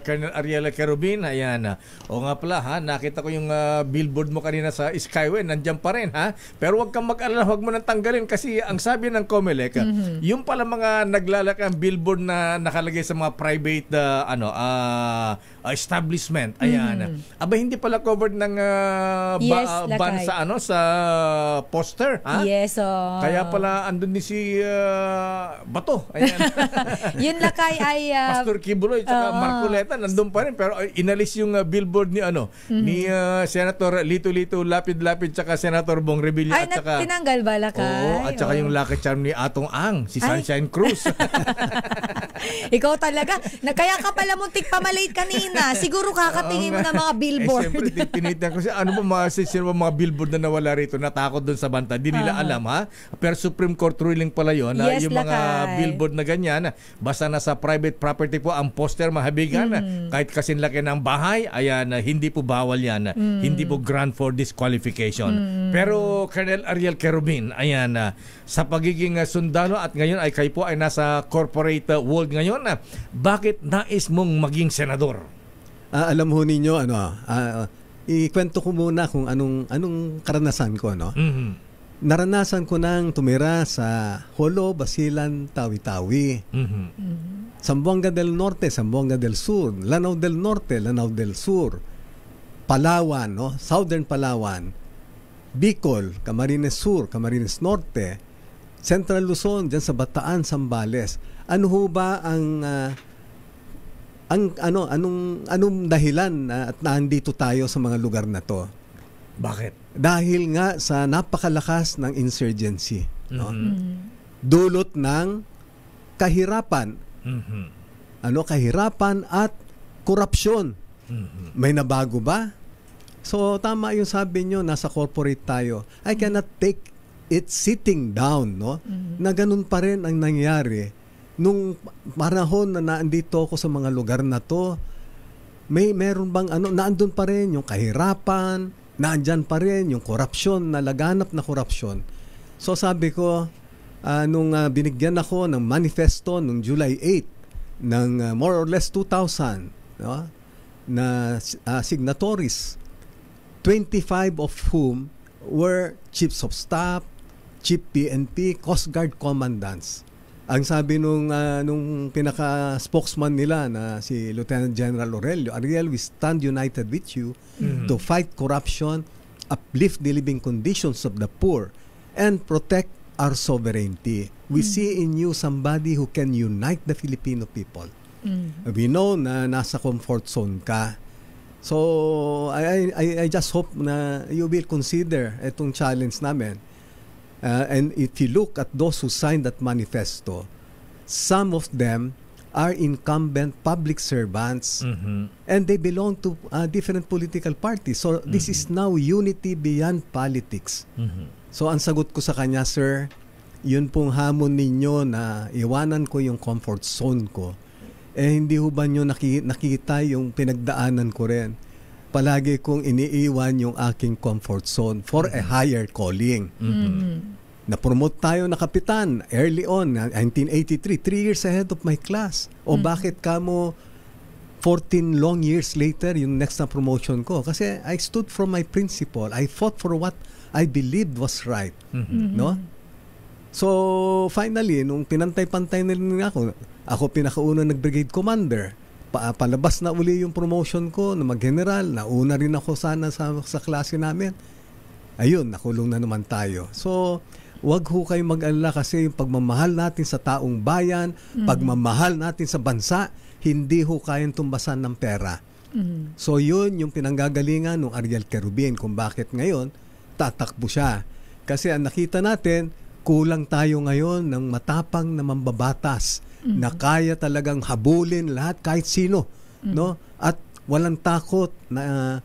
Colonel Ariel Kerubin. Ayan. O nga pala, nakita ko yung billboard mo kanina sa Skyway. Nandiyan pa rin, ha? Pero huwag kang mag-alala, huwag mo nang tanggalin kasi ang sabi ng COMELEC, yung pala mga naglalakang billboard na nakalagay sa mga private establishment. Ayan. Aba, hindi pala covered ng ban sa poster, ha? Yes, Kaya pala andun din si Bato. Ayan. Yun lakay ay Pastor Kibuloy at Marcoleta nandun pa rin pero inalis yung billboard ni ni Senator Lito Lapid tsaka Senator Bong Revilla at saka tinanggal ba lakay? At saka yung lucky charm ni Atong Ang, si Sunshine Cruz. Ikaw talaga. Kaya ka pala muntik pa malate kanina. Siguro kakatingin mo ng mga billboard. Siyempre, tinitignan ko siya. Ano ba mga billboard na nawala rito? Natakot doon sa banta. Di nila alam, ha? Pero Supreme Court ruling pala yun. Yes, yung mga billboard na ganyan, basta nasa private property po ang poster, mahabigan. Kahit kasing laki ng bahay, ayan, hindi po bawal yan. Hindi po ground for disqualification. Pero Colonel Ariel Kerubin, ayan, sa pagiging sundalo at ngayon ay kayo po ay nasa corporate world ngayon, bakit nais mong maging senador? Alam ho ninyo, ikwento ko muna kung anong karanasan ko, Naranasan ko nang tumira sa Jolo, Basilan, Tawi-Tawi. Zamboanga del Norte, Zamboanga del Sur, Lanao del Norte, Lanao del Sur, Palawan, Southern Palawan, Bicol, Camarines Sur, Camarines Norte, Central Luzon, dyan sa Bataan, Zambales. Ano ho ba anong dahilan at nandito tayo sa mga lugar na to? Bakit? Dahil nga sa napakalakas ng insurgency. Dulot ng kahirapan. Kahirapan at korupsyon. May nabago ba? So tama yung sabi nyo, nasa corporate tayo. I cannot take it sitting down, na ganun pa rin ang nangyari. Nung panahon na naandito ako sa mga lugar na to, meron bang naandun pa rin yung kahirapan, naandyan pa rin yung korupsyon, na laganap na korupsyon. So sabi ko, nung binigyan ako ng manifesto nung July 8 ng more or less 2,000 no, na signatories, 25 of whom were chiefs of staff, chief PNP, Coast Guard commandants. Ang sabi nung pinaka-spokesman nila na si Lieutenant General Aurelio, Ariel, we stand united with you to fight corruption, uplift the living conditions of the poor, and protect our sovereignty. We see in you somebody who can unite the Filipino people. We know na nasa comfort zone ka. So, I just hope na you will consider itong challenge namin. And if you look at those who signed that manifesto, some of them are incumbent public servants and they belong to different political parties. So this is now unity beyond politics. So ang sagot ko sa kanya, sir, yun pong hamon ninyo na iwanan ko yung comfort zone ko. Hindi ho ba nyo nakita yung pinagdaanan ko rin? Palagi kong iniiwan yung aking comfort zone for a higher calling. Na-promote tayo na kapitan early on, 1983, 3 years ahead of my class. O bakit kamo 14 long years later yung next na promotion ko? Kasi I stood for my principle. I fought for what I believed was right. No? So finally, nung pinantay-pantay na rin ako pinakauna nag-brigade commander. Palabas na uli yung promotion ko na mag-general. Nauna rin ako sana sa klase namin. Ayun, nakulong na naman tayo. So, wag ho kayo mag-alala kasi yung pagmamahal natin sa taong bayan, pagmamahal natin sa bansa, hindi ho kayang tumbasan ng pera. So, yun yung pinanggagalingan ng Ariel Querubin kung bakit ngayon tatakbo siya. Kasi ang nakita natin, kulang tayo ngayon ng matapang na mambabatas na kaya talagang habulin lahat kahit sino, no? At walang takot na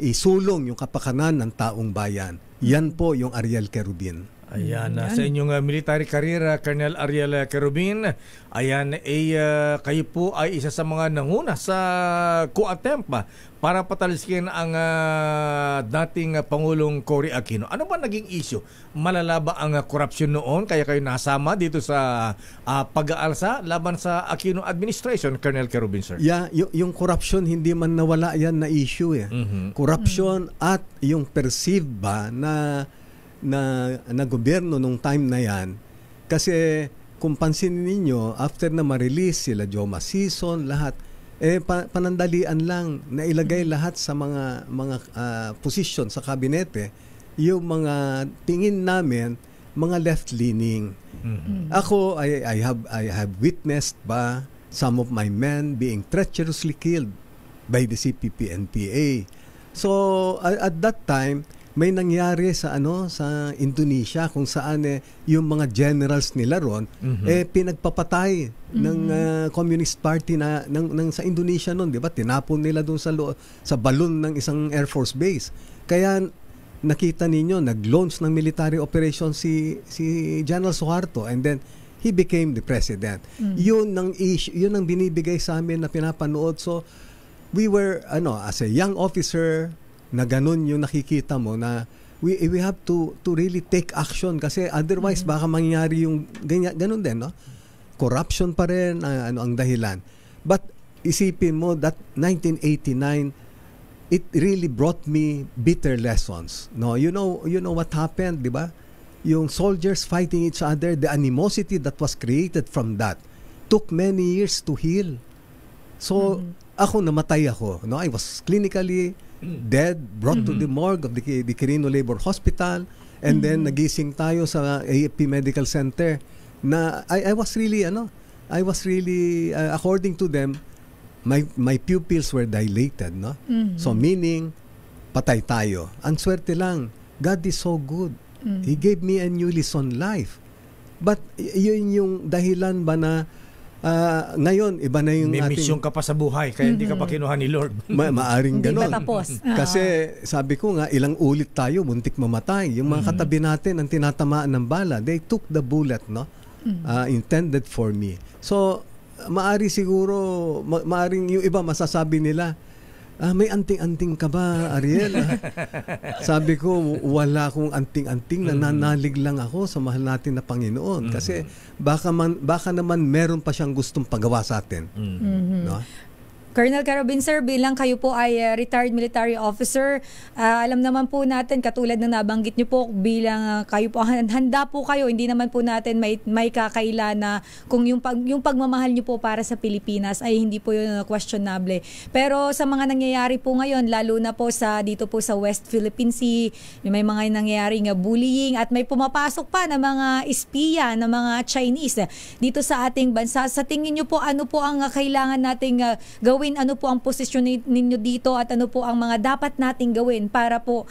isulong yung kapakanan ng taong bayan. Yan po yung Ariel Querubin. Ayan, sa inyong military career, Colonel Ariel Querubin, ayan, kayo po ay isa sa mga nanguna sa coup attempt para pataliskin ang dating Pangulong Cory Aquino. Ano ba naging issue? Malala ba ang korupsyon noon kaya kayo nasama dito sa pag-aalsa laban sa Aquino administration, Colonel Querubin, sir? Yeah, yung korupsyon hindi man nawala yan na issue eh. Korupsyon at yung perceived ba na gobyerno nung time na yan. Kasi kung pansinin ninyo, after na ma-release sila Joma Sison, lahat, panandalian lang na ilagay lahat sa mga posisyon sa kabinete, yung mga tingin namin, mga left-leaning. Ako, I have witnessed ba some of my men being treacherously killed by the CPP and PA. So, at that time, may nangyari sa Indonesia kung saan yung mga generals nila ron pinagpapatay ng Communist Party sa Indonesia noon, di ba? Tinapon nila doon sa balon ng isang Air Force base. Kaya nakita ninyo nag-launch ng military operation si General Suharto and then he became the president. Yun ang binibigay sa amin na pinapanood. So we were as a young officer na ganun yung nakikita mo na we have to really take action kasi otherwise baka mangyari yung ganun din, no? Corruption pa rin ang dahilan. But isipin mo that 1989 it really brought me bitter lessons, no? You know what happened, di ba? Yung soldiers fighting each other, the animosity that was created from that took many years to heal. So ako namatay ako, no? I was clinically dead, brought to the morgue of the Quirino Labor Hospital, and then nagising tayo sa AFP Medical Center na I was really according to them my pupils were dilated, no? So meaning patay tayo. Ang swerte lang, God is so good. He gave me a new lease on life. But yun yung dahilan ba na ngayon, iba na yung may misyon ka pa sa buhay, kaya hindi ka pa kinuha ni Lord. Maaring ganon. Hindi pa tapos. Kasi sabi ko nga, ilang ulit tayo, muntik mamatay. Yung mga katabi natin, ang tinatamaan ng bala, they took the bullet, no? Intended for me. So, maari siguro, maaring yung iba masasabi nila, may anting-anting ka ba, Ariel? Sabi ko, wala akong anting-anting, nananalig lang ako sa mahal natin na Panginoon. Kasi baka naman meron pa siyang gustong pagawa sa atin. No? Colonel Carabin, sir, bilang kayo po ay retired military officer, alam naman po natin, katulad ng nabanggit niyo po, bilang kayo po, handa po kayo, hindi naman po natin may kakaila na kung yung pagmamahal niyo po para sa Pilipinas ay hindi po yun questionable. Pero sa mga nangyayari po ngayon, lalo na po dito po sa West Philippine Sea, may mga nangyayaring bullying at may pumapasok pa na mga espiya, na mga Chinese dito sa ating bansa. Sa tingin niyo po, ano po ang kailangan nating gawin? Ano po ang posisyon ninyo dito at ano po ang mga dapat nating gawin para po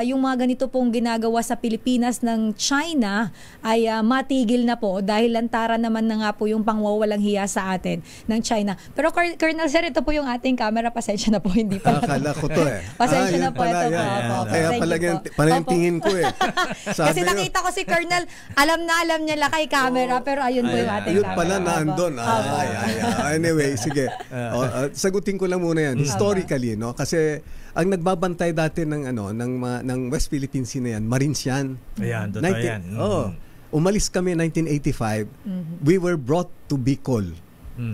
yung mga ganito pong ginagawa sa Pilipinas ng China ay matigil na po dahil lantaran naman na nga po yung pangwawalang hiya sa atin ng China. Pero Colonel Sir, ito po yung ating camera. Pasensya na po, hindi pa. Akala ko to Pasensya na po. Ito po. Kaya pala yung tingin ko Kasi nakita ko si Colonel, alam niya lakay camera, pero ayun po yung ating yun camera. Pala naandun. Anyway, sige. Sagutin ko lang muna yan. Historically, no? Kasi ang nagbabantay dati ng West Philippine Sea na yan, Marines yan. Ayan, totoo yan. Umalis kami 1985. We were brought to Bicol.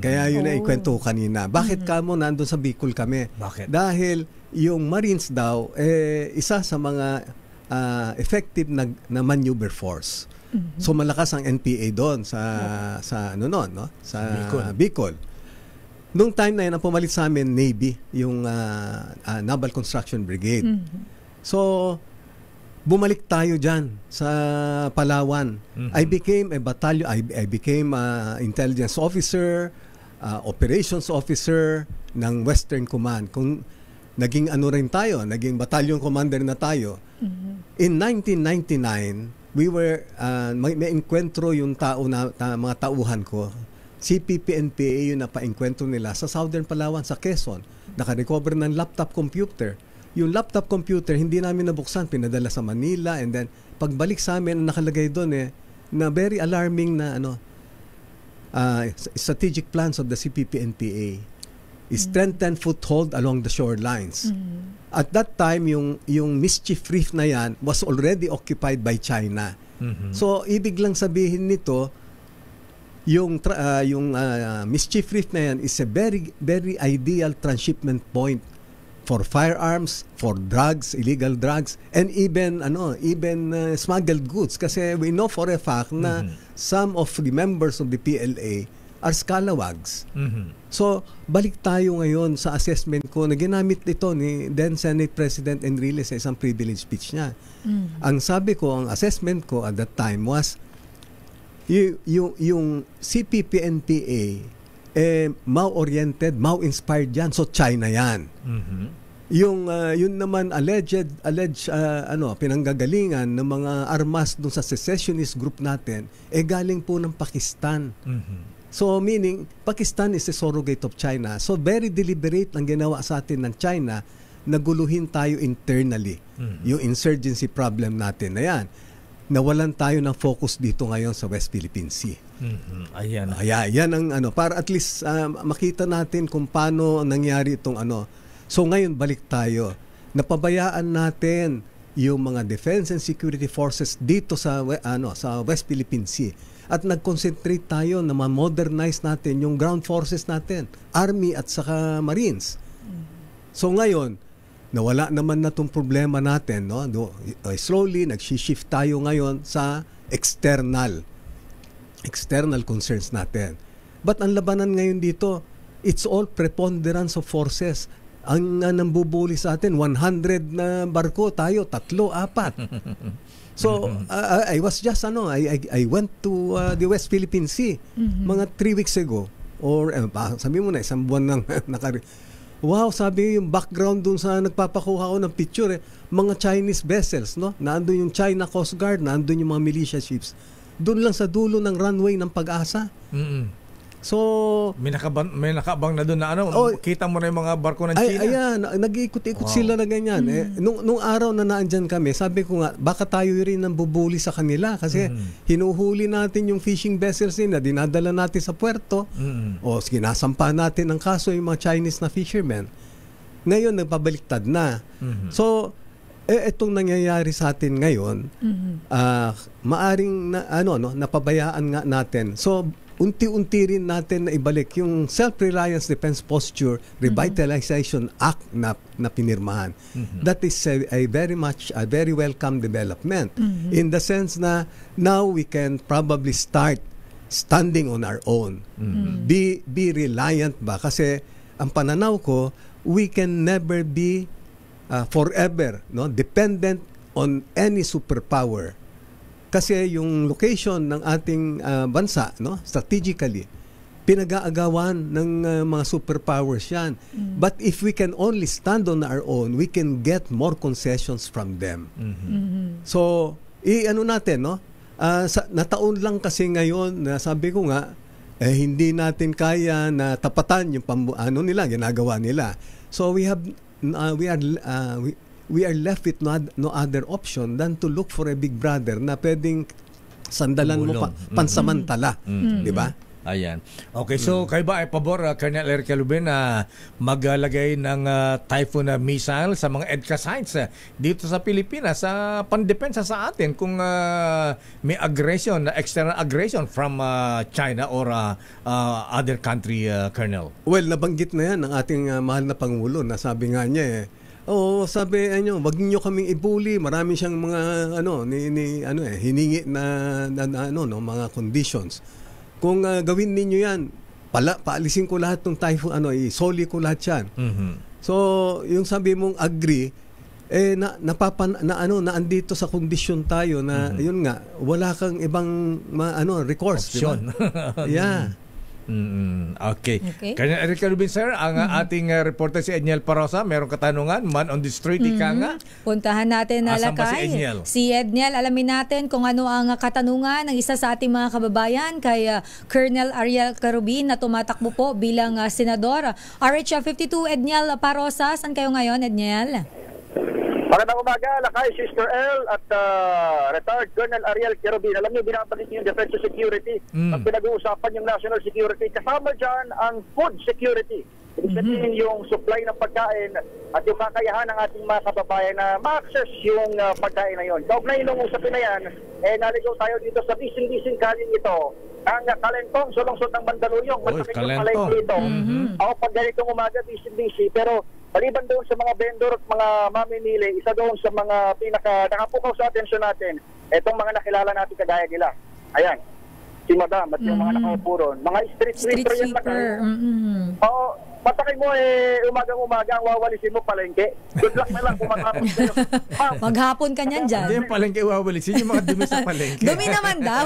Kaya yun na ikwento ko kanina. Bakit kamo nandun sa Bicol kami? Bakit? Dahil yung Marines daw, isa sa mga effective na maneuver force. So malakas ang NPA doon sa Bicol. Nung time na yun, ang pumalit sa amin, Navy, yung Naval Construction Brigade. So, bumalik tayo dyan sa Palawan. I became a battalion, I became intelligence officer, operations officer ng Western Command. Kung naging rin tayo, naging battalion commander na tayo. In 1999, we were, may enkwentro yung mga tauhan ko. CPP-NPA yung napaengkwentro nila sa Southern Palawan, sa Quezon. Naka-recover ng laptop computer. Yung laptop computer, hindi namin nabuksan, pinadala sa Manila, and then pagbalik sa amin, nakalagay doon na very alarming na strategic plans of the CPP-NPA. Strengthen foothold along the shorelines. At that time, yung Mischief Reef na yan was already occupied by China. So, ibig lang sabihin nito, yung Mischief Reef na yan is a very, very ideal transshipment point for firearms, for drugs, illegal drugs, and even smuggled goods. Kasi we know for a fact na some of the members of the PLA are scalawags. So, balik tayo ngayon sa assessment ko na ginamit ito ni then Senate President Enrile sa isang privilege speech niya. Ang sabi ko, ang assessment ko at that time was, yung CPP-NPA Mao-oriented, Mao-inspired yan. So China yan. Yun naman alleged pinanggagalingan ng mga armas dun sa secessionist group natin galing po ng Pakistan. So meaning Pakistan is a surrogate of China. So very deliberate ang ginawa sa atin ng China na guluhin tayo internally. Yung insurgency problem natin na yan. Nawalan tayo ng focus dito ngayon sa West Philippine Sea. Ayan. Yan ang para at least makita natin kung paano nangyari itong So ngayon balik tayo. Napabayaan natin yung mga defense and security forces dito sa West Philippine Sea. At nag-concentrate tayo na ma-modernize natin yung ground forces natin, Army at saka Marines. So ngayon, nawala naman na itong problema natin, no? Slowly, nag-shift tayo ngayon sa external concerns natin. But ang labanan ngayon dito, it's all preponderance of forces. Ang nambubuli sa atin, 100 na barko, tayo, 3, 4. So, I was just, I went to the West Philippine Sea mga 3 weeks ago. Or, sabi mo na, isang buwan nang wow, sabi yung background dun sa nagpapakuha ko ng picture, mga Chinese vessels, no? Naandun yung China Coast Guard, naandun yung mga militia ships. Doon lang sa dulo ng runway ng Pag-asa. So, may nakabang na doon na kita mo na yung mga barko ng China. Ayan, nag-iikot-ikot sila na ganyan. Nung araw na naandyan kami, sabi ko nga, baka tayo rin nang bubuli sa kanila kasi hinuhuli natin yung fishing vessels nila, dinadala natin sa puerto, o sinasampa natin ang kaso yung mga Chinese na fishermen. Ngayon nagpabaliktad na. So itong nangyayari sa atin ngayon, maaring napabayaan nga natin. So unti-unti rin natin na ibalik yung Self-Reliance Defense Posture Revitalization Act na pinirmahan. That is a very welcome development in the sense na now we can probably start standing on our own. Be reliant ba? Kasi ang pananaw ko, we can never be forever dependent on any superpower. Kasi yung location ng ating bansa, strategically, pinag-aagawan ng mga superpowers yan. But if we can only stand on our own, we can get more concessions from them. So, natin, nataon lang kasi ngayon, na sabi ko nga, hindi natin kaya na tapatan yung ginagawa nila. So, we are left with no other option than to look for a big brother na pwedeng sandalan mo pansamantala, di ba? Ayan. Okay, so kayo ba ay pabor, Colonel Eric Calubin, na maglagay ng Typhoon missile sa mga EDCA sites dito sa Pilipinas sa pandepensa sa atin kung may aggression, external aggression from China or other country, Colonel? Well, nabanggit na yan ng ating mahal na Pangulo na sabi nga niya sabi wag niyo kaming ibuli. Marami siyang mga hiningi na mga conditions. Kung gawin ninyo 'yan, paalisin ko lahat ng typhoon, isoli ko lahat 'yan. So, yung sabi mong agree naandito sa kondisyon tayo na yun nga, wala kang ibang recourse, option. Diba? Yeah. Okay. Colonel Eric Calubin, sir, ang ating reporter si Edniel Parosa, merong katanungan, man on the street, ika nga. Puntahan natin na lakay. Si Edniel, alamin natin kung ano ang katanungan ng isa sa ating mga kababayan kay Colonel Ariel Calubin na tumatakbo po bilang senador. RH 52, Edniel Parosa, saan kayo ngayon, Edniel? Magandang umaga, lakay Sister L at retired Colonel Ariel Calubin. Alam niyo, binabanggit niyo yung defense security. At pinag-uusapan yung national security. Kasama dyan ang food security. Ibig sabihin yung supply ng pagkain at yung kakayahan ng ating mga kababayan na ma-access yung pagkain na yun. Kaugnay nung usapin na yan, naligaw tayo dito sa bising-bising kanin ito. Ang Kalentong, sa lungsod ng Mandaluyong. Masakit yung palengke dito. Ako pag ganitong umaga, bising-busy. Pero maliban doon sa mga vendor at mga mamimili, isa doon sa mga nakapukaw sa atensyon natin, itong mga nakilala natin kagaya nila. Ayan, si Madam at yung mga nakaupo ron. Mga street sweeper yan na kayo. Oo, matakay mo umagang-umaga ang wawalisin mo palengke. Good luck na lang kung maghapon kayo. Maghapon ka niyan dyan. Hindi yung palengke wawalisin, yung mga dumi sa palengke. Dumi naman daw.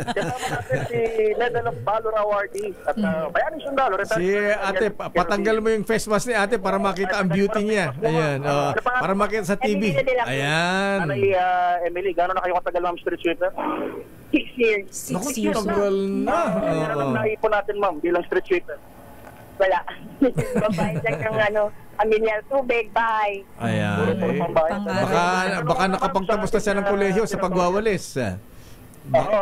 Kasama natin si Medal of Valor awardee at Bayaning Sundalo. Si ate, patanggal mo yung face mask ni ate para makita ang beauty niya. Ayan, para makita sa TV. Ayan. Emily, gano'n na kayo katagal, ma'am, street sweeper? 6 years. 6 years Tagal na. Ano naipon natin, ma'am, bilang street sweeper? Wala. Babayad lang ng mineral tubig, bahay. Ayan. Baka nakapagtapos na siya ng kolehiyo sa pagwawalis. Oo,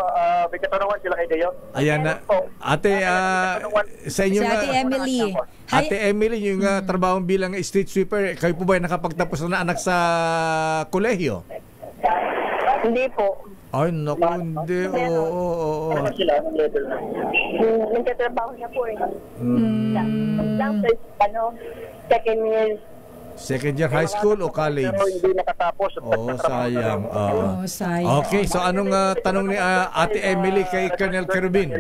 may katanungan sila kay Deo. Ayan na. Ate, sa inyo si Ate Emily. Ate Emily, yung trabaho bilang street sweeper, kayo po ba nakapagtapos na anak sa kolehiyo? Hindi po. Ay, naku, hindi. Oo. Ano sila? Anong level na? Nagtatrabaho siya po second year. Second year high school o college? Pero hindi nakatapos. Sayang. Sayang. Okay, so anong tanong ni Ate Emily kay Colonel Calubin?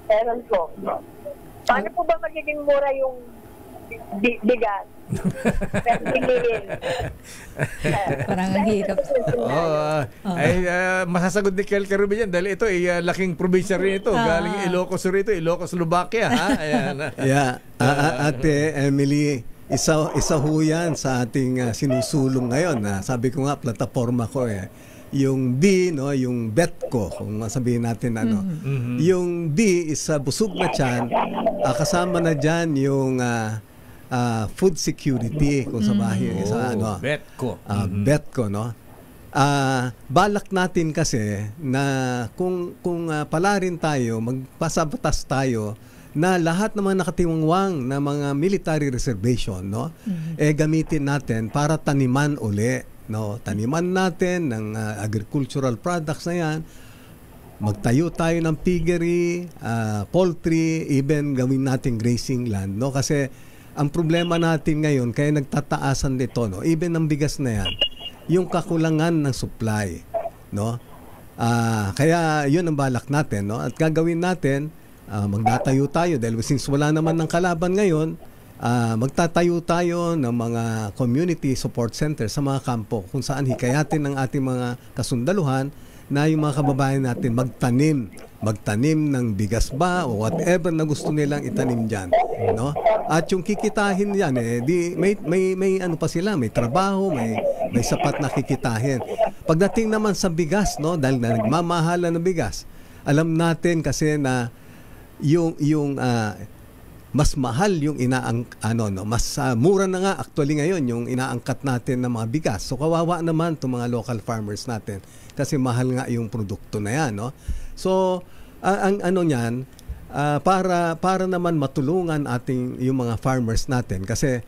Meron po. Paano po ba magiging mura yung bigas? Parang ang hirap. Masasagot ni Colonel Calubin yan dahil ito laking probinsya rin ito. Galing Ilocos rito, Ilocos, Slovakia. Ayan. Yeah. Ate Emily, isa ho yan sa ating sinusulong ngayon. Sabi ko nga, plataforma ko yung B, yung bet ko, kung sabihin natin yung B is busog na tiyan, kasama na dyan yung food security kung sa bahay bet ko. Bet ko, balak natin kasi na kung pala rin tayo, magpasabatas tayo na lahat ng mga nakatiwangwang na mga military reservation, no, gamitin natin para taniman uli, no, taniman natin ng agricultural products na yan. Magtayo tayo ng piggery, poultry, even gawin natin grazing land, no, kasi ang problema natin ngayon kaya nagtataasan dito, no, even ng bigas na yan, yung kakulangan ng supply, no. Kaya yun ang balak natin, no, at gagawin natin, magtatayo tayo dahil since wala naman ng kalaban ngayon, magtatayo tayo ng mga community support center sa mga kampo kung saan hikayatin ng ating mga kasundaluhan na yung mga kababayan natin magtanim ng bigas ba o whatever na gusto nilang itanim diyan, no? At yung kikitahin diyan may ano pa sila, may trabaho, may sapat na kikitahin. Pagdating naman sa bigas, no, dahil na nagmamahalan ng bigas, alam natin kasi na yung mas mahal yung mas mura na nga actually ngayon yung inaangkat natin ng mga bigas. So kawawa naman itong mga local farmers natin kasi mahal nga yung produkto na yan, no? So ang niyan para naman matulungan yung mga farmers natin kasi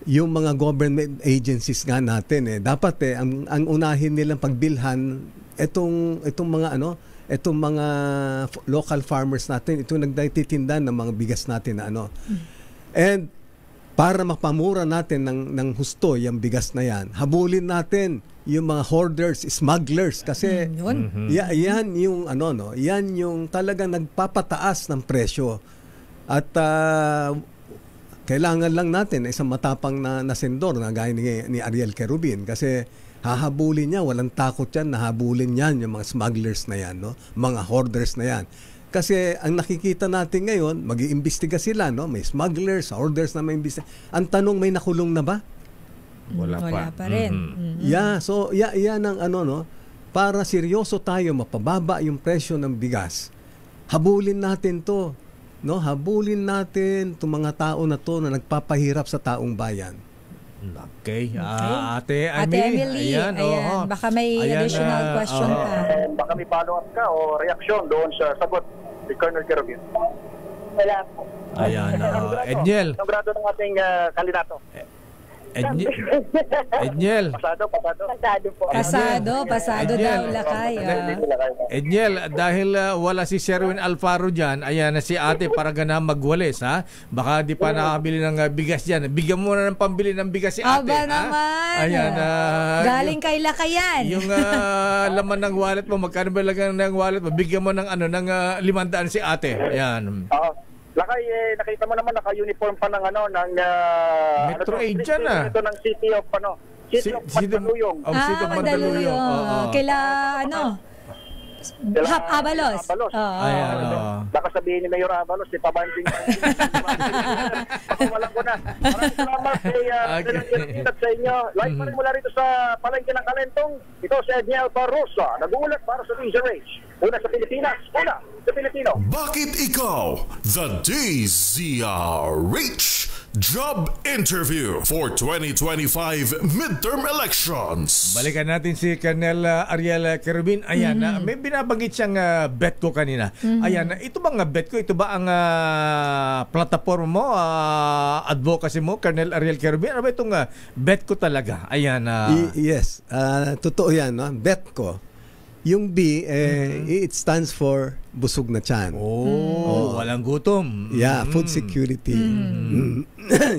yung mga government agencies nga natin dapat ang unahin nilang pagbilhan itong mga local farmers natin, ito nagtitinda ng mga bigas natin na And para mapamura natin ng husto yung bigas na yan, habulin natin yung mga hoarders, smugglers kasi yan yung yan yung talagang nagpapataas ng presyo. At kailangan lang natin isang matapang na sendor na gaya ni Ariel Querubin kasi hahabulin niya, walang takot yan, nahabulin yan yung mga smugglers na yan, no? Mga hoarders na yan. Kasi ang nakikita natin ngayon, mag-iimbestiga sila, no? May smugglers, hoarders na may imbestiga. Ang tanong, may nakulong na ba? Wala pa rin. Yeah, so yan ang no? Para seryoso tayo, mapababa yung presyo ng bigas. Habulin natin to, no? Habulin natin itong mga tao na to na nagpapahirap sa taong bayan. Okay. Ate Emily. Ayan. Baka may additional question ka. Baka may follow-up ka o reaksyon doon sa sagot ni Colonel Querubin. Wala po. Ayan. Edniel. Ang grado ng ating kandidato. Edniel. Pasado po. Pasado daw, Lakay. Edniel, dahil wala si Sherwin Alfaro dyan, ayan na si ate para ganang magwalis, ha? Baka di pa nakabili ng bigas dyan. Bigyan mo na ng pambili ng bigas si ate. Aba naman. Ayan. Galing kay Lakayan. Yung laman ng wallet mo, magkano ba lang ng wallet mo? Bigyan mo ng 500 si ate. Ayan. Lakay, nakita mo naman naka-uniform pa ng Metro agent na. Ito ng City of Mandaluyong. City of Mandaluyong. Kaila Abalos. Baka sabihin ni Mayor Abalos, si Pabanting. Pakawalan ko na. Maraming salamat sa inyo. Live pa rin mula rito sa Palengke ng Kalentong. Ito si Edniel Barrosa, nag-uulat para sa DZRH. Una sa Pilipinas, una sa Pilipino. Bakit ikaw? The DZRH Job Interview for 2025 Midterm Elections. Balikan natin si Colonel Ariel Querubin. Ayan, may binabanggit siyang bet ko kanina. Ayan, ito bang bet ko? Ito ba ang plataforma mo, advocacy mo, Colonel Ariel Querubin? Ano ba itong bet ko talaga? Ayan. Yes, totoo yan, no? Bet ko. Yung B, it stands for busog na tiyan. Walang gutom. Yeah, food security.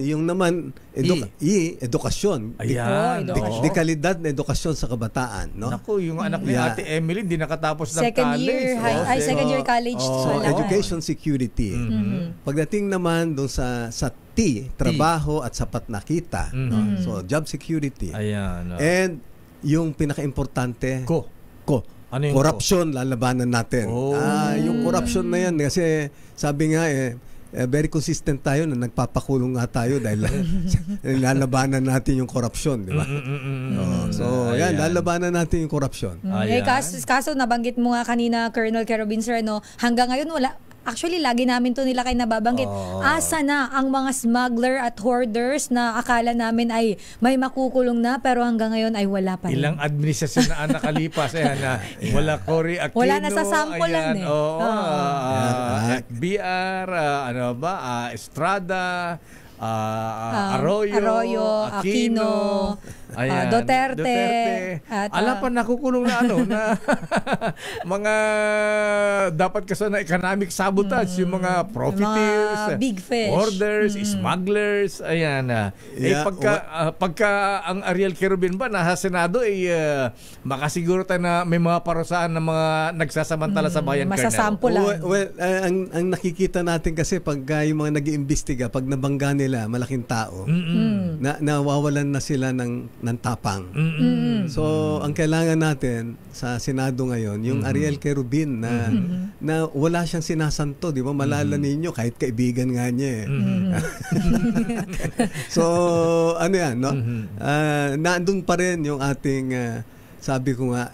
Yung naman, edukasyon. Ayan. Dekalidad na edukasyon sa kabataan. No? Naku, yung anak ni Ate Emily, hindi nakatapos ng college. Second year college. Education security. Pagdating naman doon sa T, trabaho at sapat na kita. No? So, job security. Ayan. And yung pinaka-importante, ano yung corruption, lalabanan natin. Yung corruption na yan, kasi sabi nga very consistent tayo na nagpapakulong nga tayo dahil lalabanan natin yung corruption, di ba? So, lalabanan natin yung corruption. Kaso nabanggit mo nga kanina, Colonel Querubin, sir, hanggang ngayon wala Actually, lagi namin to nila kayo nababanggit. Asa na ang mga smuggler at hoarders na akala namin ay may makukulong na pero hanggang ngayon ay wala pa rin. Ilang administrasyon na ang nakalipas. Ayan, wala Cory Aquino. Wala na sa sample lang eh. FBR, Estrada, Arroyo, Aquino, Duterte. At, pa nakukulong na na mga dapat kasi na economic sabotage, yung mga profiteers, mga big fish, hoarders, smugglers, ayan. Pagka ang Ariel Querubin ba nasa Senado, makasiguro tayo na may mga parusahan ng mga nagsasamantala sa bayan, masasampulan. Well, ang nakikita natin kasi pag yung mga nag-iimbestiga, pag nabangga nila malaking tao, nawawalan na sila ng tapang. So, ang kailangan natin sa Senado ngayon, yung Ariel Querubin na wala siyang sinasanto, di ba? Malala ninyo, kahit kaibigan nga niya. So, ano yan, no? Nandun pa rin yung ating sabi ko nga,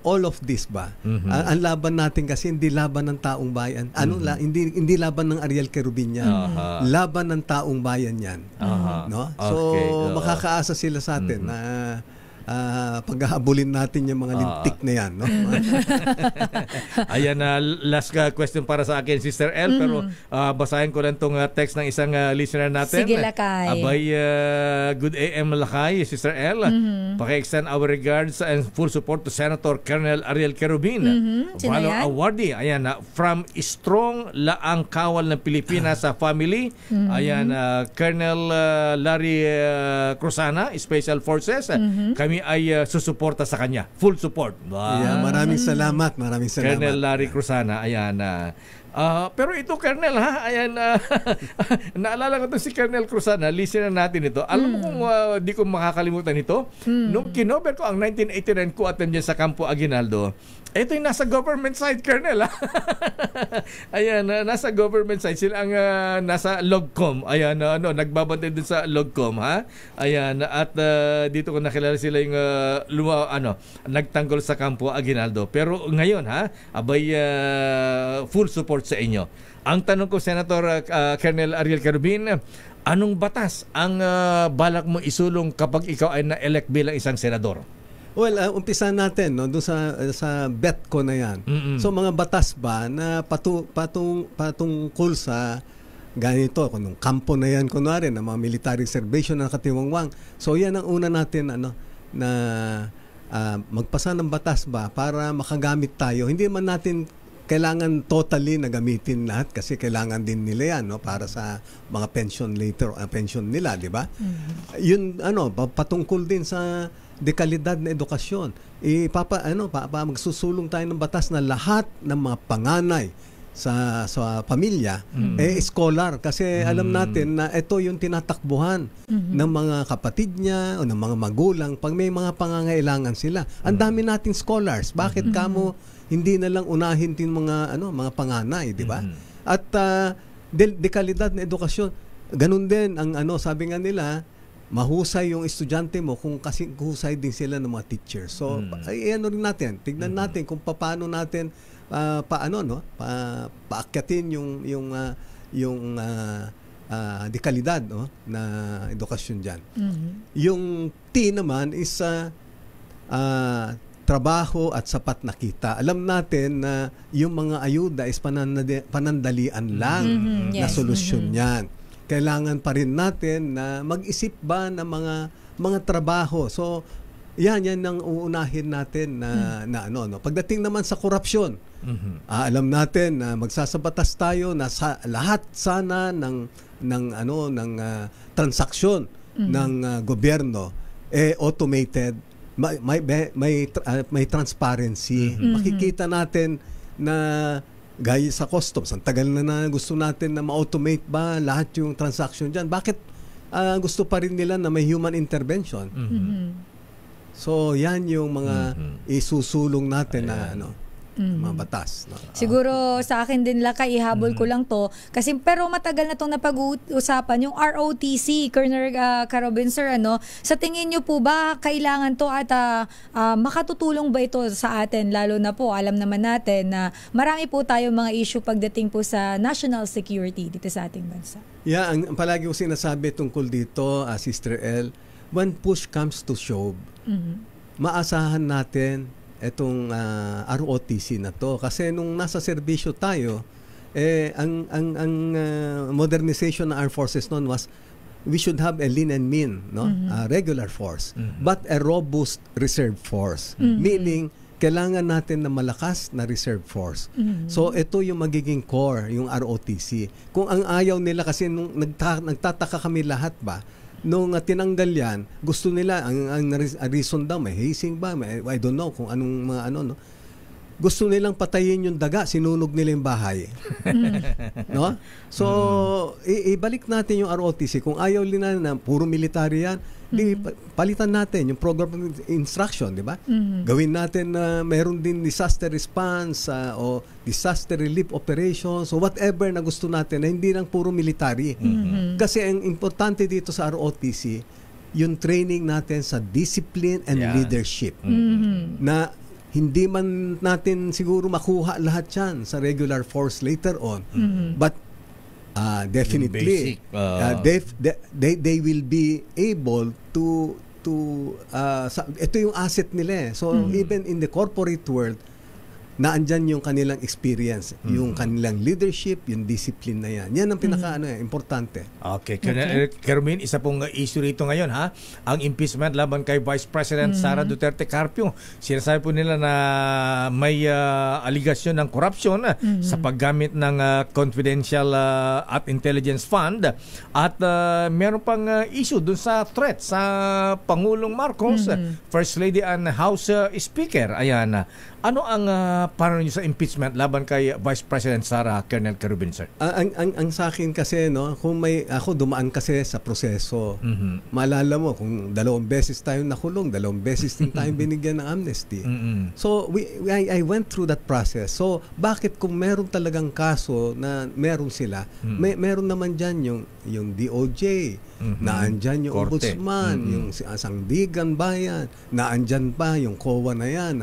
all of this ba? Ang laban natin kasi hindi laban ng taong bayan. Hindi laban ng Ariel Querubin yan. Laban ng taong bayan yan. No? So, makakaasa sila sa atin na paghahabulin natin yung mga lintik na yan. No? Ayan, last question para sa akin, Sister El, pero basahin ko lang itong text ng isang listener natin. Sige, Lakay. Abay, good AM, Lakay, Sister El. Paki-extend our regards and full support to Senator Colonel Ariel Querubin. Valor Awardee. Ayan, from Strong Laang Kawal ng Pilipinas sa family. Ayan, Colonel Larry Cruzana, Special Forces. Kami ay susuporta sa kanya. Full support. Yeah, maraming salamat. Colonel Larry Cruzana. Ayan. Pero ito, Colonel, ayan, naalala ko ito si Colonel Cruzana, listener natin ito. Alam mo kung di ko makakalimutan ito, nung kinover ko ang 1989 ko attend dyan sa Campo Aguinaldo, ito yung nasa government side, Colonel. Ayan, nasa government side. Sila ang nasa Logcom. Ayan, nagbabantay dun sa Logcom, ha? Ayan, at dito ko nakilala sila yung nagtanggol sa Campo Aguinaldo. Pero ngayon, abay, full support sa inyo. Ang tanong ko, Senator Colonel Ariel Querubin, anong batas ang balak mo isulong kapag ikaw ay na-elect bilang isang senador? Well, umpisa natin doon sa bet ko na yan. So mga batas ba na patungkol sa ganito, kung kampo na yan kunwari, na mga military reservation na nakatiwangwang. So yan ang una natin na magpasa ng batas ba para makagamit tayo. Hindi man natin kailangan totally na gamitin lahat kasi kailangan din nila yan para sa mga pension later, pension nila, di ba? Yun patungkol din sa dekalidad na edukasyon. Magsusulong tayo ng batas na lahat ng mga panganay sa pamilya scholar kasi alam natin na ito yung tinatakbuhan ng mga kapatid niya o ng mga magulang pag may mga pangangailangan sila. Ang dami nating scholars. Bakit kamo hindi na lang unahin din mga panganay, di ba? At dekalidad na edukasyon, ganun din ang sabi nga nila, mahusay yung estudyante mo kung kasi husay din sila ng mga teachers. So, rin natin. Tignan natin kung paano natin paakyatin yung dekalidad na edukasyon diyan. Yung T naman is trabaho at sapat na kita. Alam natin na yung mga ayuda is panandalian lang na solusyon yan. Kailangan pa rin natin na mag-isip ba ng mga trabaho. So, yan ang uunahin natin na Pagdating naman sa korupsyon, alam natin na magsasabatas tayo na sa lahat sana ng transaksyon ng gobyerno automated, may transparency. Makikita natin na gaya sa customs, ang tagal na gusto natin na ma-automate ba lahat yung transaction dyan. Bakit gusto pa rin nila na may human intervention? So, yan yung mga isusulong natin na mga batas. No? Siguro sa akin din Lakay, ihabol ko lang to kasi pero matagal na tong napag-uusapan yung ROTC, Colonel Carobin sir, sa tingin niyo po ba kailangan to at makatutulong ba ito sa atin, lalo na po alam naman natin na marami po tayo mga issue pagdating po sa national security dito sa ating bansa. Yeah, ang palagi ko sinasabi tungkol dito, Sister El, when push comes to shove, maasahan natin itong ROTC na to kasi nung nasa serbisyo tayo ang modernization ng armed forces noon was we should have a lean and mean a regular force but a robust reserve force, meaning kailangan natin na malakas na reserve force. So ito yung magiging core, yung ROTC. Kung ang ayaw nila kasi nung nagtataka kami lahat ba nung tinanggal yan, gusto nila, ang reason daw, may hazing ba, I don't know kung anong mga no? Gusto nilang patayin yung daga, sinunog nila yung bahay. No? So, ibalik natin yung ROTC. Kung ayaw nila na puro military yan, palitan natin yung program of instruction, di ba? Gawin natin na meron din disaster response o disaster relief operations o whatever na gusto natin na hindi lang puro military. Kasi ang importante dito sa ROTC, yung training natin sa discipline and leadership. Na hindi man natin siguro makuha lahat yan sa regular force later on. But definitely they will be able to ito yung asset nila. So even in the corporate world, naandyan yung kanilang experience, yung kanilang leadership, yung discipline na yan. Yan ang importante. Okay. Carmen, isa pong issue rito ngayon, ha? Ang impeachment laban kay Vice President Sara Duterte Carpio. Sinasabi po nila na may aligasyon ng corruption sa paggamit ng confidential at intelligence fund at meron pang issue dun sa threat sa Pangulong Marcos, First Lady and House Speaker. Ayan. Ano ang paano niyo sa impeachment laban kay Vice President Sara, Colonel Carobin, sir? Ang sa akin kasi, kung ako dumaan kasi sa proseso. Maalala mo, kung 2 beses tayong nakulong, 2 beses din tayong binigyan ng amnesty. So, I went through that process. So, bakit kung meron talagang kaso na meron sila, meron naman dyan yung DOJ, naandyan yung Korte. Ombudsman, yung Sandigan Bayan, naandyan pa yung COA na yan,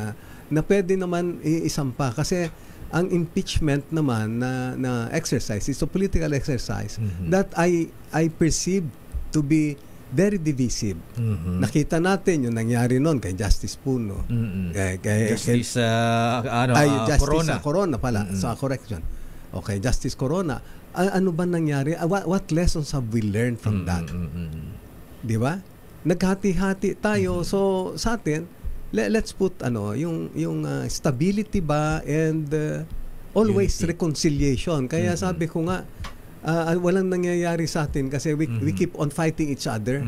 na pwede naman isampa kasi ang impeachment naman na exercise is a political exercise that I perceive to be very divisive. Nakita natin yung nangyari noon kay Justice Puno. Justice Justice Corona pala, sa correction. Okay, Justice Corona. Ano ba nangyari? What lessons have we learned from that? Di ba? Naghati-hati tayo. So sa atin, let's put yung stability ba and always unity. Reconciliation. Kaya sabi ko nga walang nangyayari sa atin kasi we keep on fighting each other.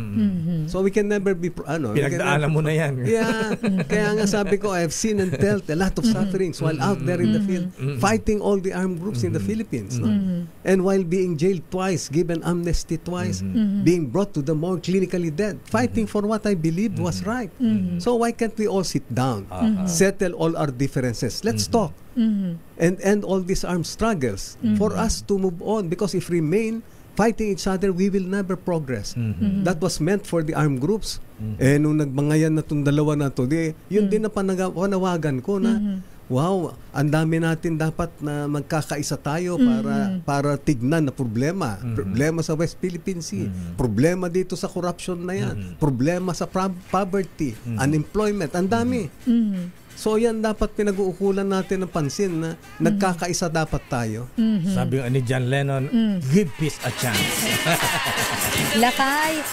So we can never be pinagdaanan mo na yan. Yeah. Kaya nga sabi ko, I have seen and felt a lot of sufferings while out there in the field fighting all the armed groups in the Philippines. And while being jailed twice, given amnesty twice, being brought to the morgue clinically dead, fighting for what I believed was right. So why can't we all sit down, settle all our differences, let's talk, and end all these armed struggles for us to move on, because if we remain fighting each other, we will never progress. That was meant for the armed groups. Nung nagbangayan na itong dalawa na ito, yun din na panawagan ko na wow, ang dami natin dapat na magkakaisa tayo para tignan na problema. Problema sa West Philippine Sea, problema dito sa corruption na yan, problema sa poverty, unemployment, ang dami. So yan dapat pinag-uukulan natin ng pansin na nagkakaisa dapat tayo. Sabi ni John Lennon, give peace a chance. Lakay,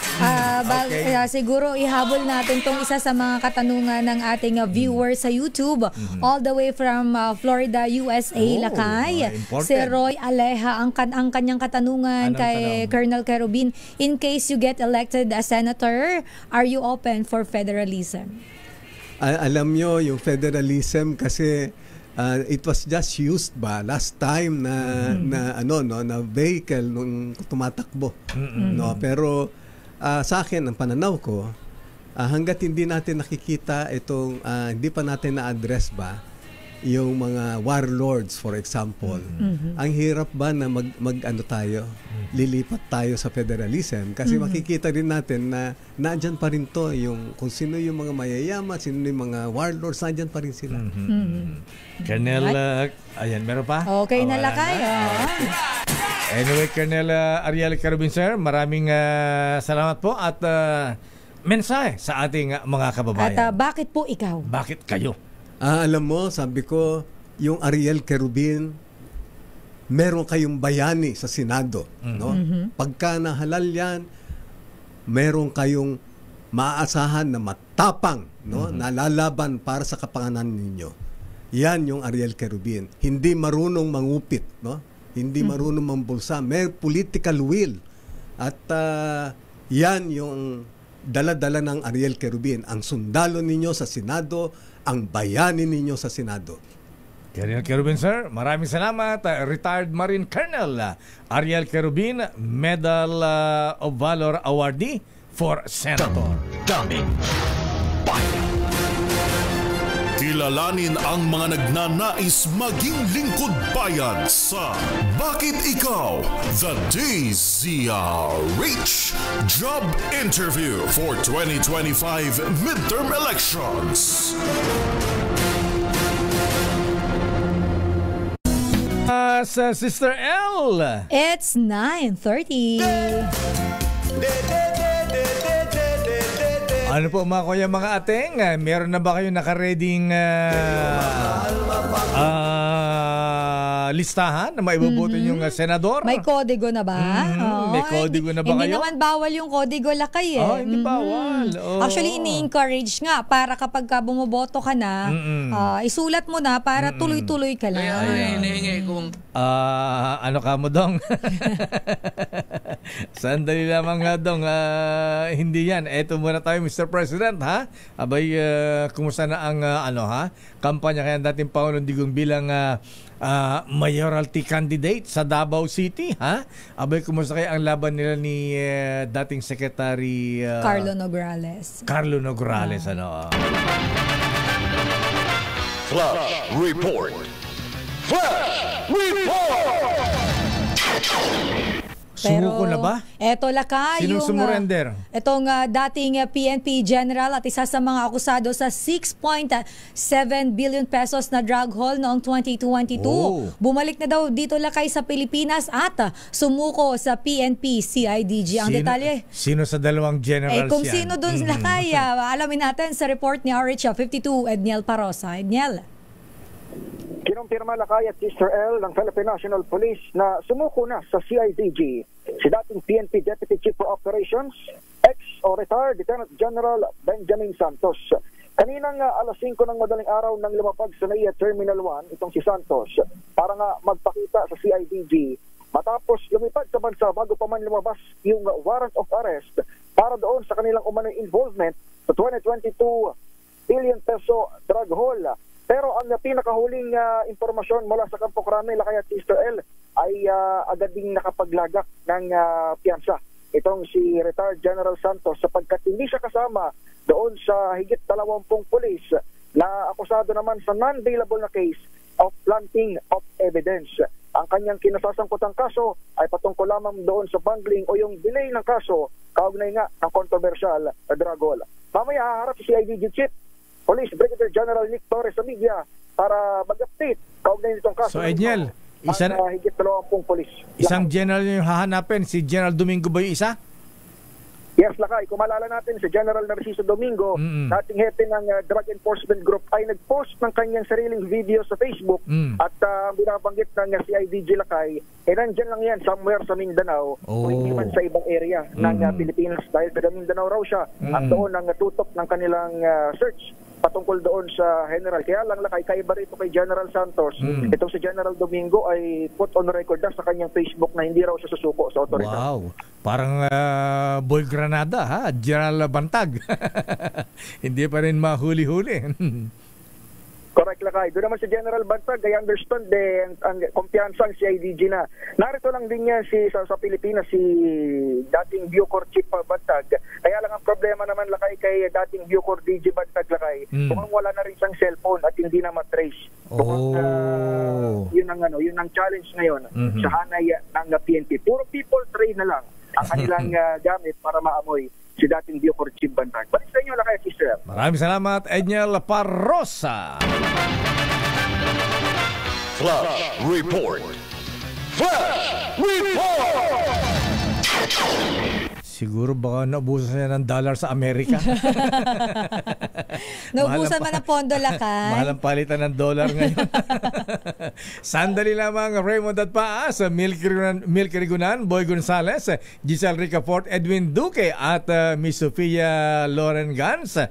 siguro ihabol natin tong isa sa mga katanungan ng ating viewers sa YouTube, all the way from Florida, USA, Lakay. Si Roy Aleja, ang kanyang katanungan kay Colonel Carobin, in case you get elected as senator, are you open for federalism? Alam nyo, yung federalism kasi it was just used ba last time na vehicle nung tumatakbo. Pero sa akin, ang pananaw ko, hanggat hindi natin nakikita itong hindi pa natin na-address ba yung mga warlords, for example. Ang hirap ba na mag-ano tayo, lilipat tayo sa federalism? Kasi makikita rin natin na nandyan pa rin to, yung, kung sino yung mga mayayaman, sino yung mga warlords, nandyan pa rin sila. Colonel, ayan, meron pa? Okay na lakay. Anyway, Colonel Ariel Carubin, sir, maraming salamat po at mensahe sa ating mga kababayan. At bakit po ikaw? Bakit kayo? Alam mo, sabi ko, yung Ariel Carubin, meron kayong bayani sa Senado. No? Pagka nahalal yan, meron kayong maaasahan na matapang, no? na lalaban para sa kapanganan ninyo. Yan yung Ariel Carubin. Hindi marunong mangupit, no? Hindi marunong mambulsa. May political will. At yan yung dala-dala ng Ariel Carubin. Ang sundalo ninyo sa Senado, ang bayani ninyo sa Senado. Colonel Carubin, sir, maraming salamat. Retired Marine Colonel Ariel Carubin, Medal of Valor Awardee for Senator. Daming Bayan. Kilalanin ang mga nagnanais maging lingkod bayan sa Bakit Ikaw? The DZRH Job Interview for 2025 Midterm Elections. Sa Sister L. It's 9:30. Ano po mga kuya, mga ateng? Meron na ba kayo nakareding listahan na maibubuto yung senador? May kodigo na ba? May kodigo na ba hindi kayo? Hindi naman bawal yung kodigo lakay eh. Hindi bawal. Actually, ini-encourage nga para kapag bumoboto ka na, isulat mo na para tuloy-tuloy ka lang. Hinihingi kung ano ka mo, Dong? Sandali lamang nga, Dong. Hindi yan. Eto muna tayo, Mr. President, ha? Abay, kumusta na ang kampanya kaya dating Pangulong Digong bilang mayoralty candidate sa Davao City, ha? Abay, kumusta kaya ang laban nila ni dating Secretary Carlo Nograles. Ano? Flash Report. Flash Report! Sumuko na ba? Eto laka Sinong yung sumurrender? Etong dating PNP General at isa sa mga akusado sa 6.7 billion pesos na drug haul noong 2022. Bumalik na daw dito lakay sa Pilipinas at sumuko sa PNP CIDG. Ang detalye. Sino sa dalawang generals kung yan? sino doon lakay, alamin natin sa report ni RH 52 Edniel Parosa. Edniel. Kinumpirma lakay at Sister L ng Philippine National Police na sumuko na sa CIDG si dating PNP Deputy Chief for Operations, ex-retired Lieutenant General Benjamin Santos. Kaninang alas 5 ng madaling araw nang lumapag sa NAIA Terminal 1 itong si Santos para nga magpakita sa CIDG matapos lumipad sa bansa bago pa man lumabas yung warrant of arrest para doon sa kanilang umano'y involvement sa 2022 billion peso drug haul. Pero ang pinakahuling impormasyon mula sa Campo Crame, lakay at Sister L, ay agad ding nakapaglagak ng piyansa. Itong si retired General Santos sapagkat hindi siya kasama doon sa higit 20 pulis na akusado naman sa non-bailable na case of planting of evidence. Ang kanyang kinasasangkutang kaso ay patungkol lamang doon sa bungling o yung delay ng kaso kaugnay nga ng controversial na drug haul. Mamaya haharap si CIDG Chief Police Brigadier General Nick Torres sa media para mag-update kaugnay nitong kaso. So, Edniel, higit 20 polis. Isang general yung hahanapin. Si General Domingo ba yung isa? Yes, lakay. Kung malala natin, si General Narciso Domingo, dating hepe ng Drug Enforcement Group, ay nag-post ng kanyang sariling video sa Facebook at binabanggit ng CIDG lakay, nandyan lang yan, somewhere sa Mindanao, o hindi man sa ibang area ng Pilipinas. Dahil sa Mindanao raw siya, at doon ang tutok ng kanilang search patungkol doon sa General. Kaya lang lakay, kaiba rito kay General Santos, itong si General Domingo ay put on record na sa kanyang Facebook na hindi raw siya susuko sa otoridad. Wow, parang Boy Granada, ha? General Bantag. Hindi pa rin mahuli-huli. Correct lakay. Doon naman si General Bantag, I understand ang kumpiyansa ang CIDG na. Narito lang din niya sa Pilipinas si dating Bucor Chief Bantag. Kaya lang ang problema naman lakay kay dating Bucor DG Bantag lakay. Kung wala na rin siyang cellphone at hindi na matrace Yun ang challenge ngayon sa hanay ng PNP. Puro people tray na lang ang kanilang gamit para maamoy si dating Bucor Chief Bantag. Balik sa inyo na kaya, sister. Maraming salamat, Edniel Parrosa. Flash Report. Flash Report! Siguro baka naubusan siya ng dollar sa Amerika. Naubusan man ang pondo, Lakay. Mahal ang palitan ng dollar ngayon. Sandali lamang, Raymond at Paas, Milky Rigunan, Boy Gonzales, Giselle Ricafort, Edwin Duque at Miss Sofia Loren Gans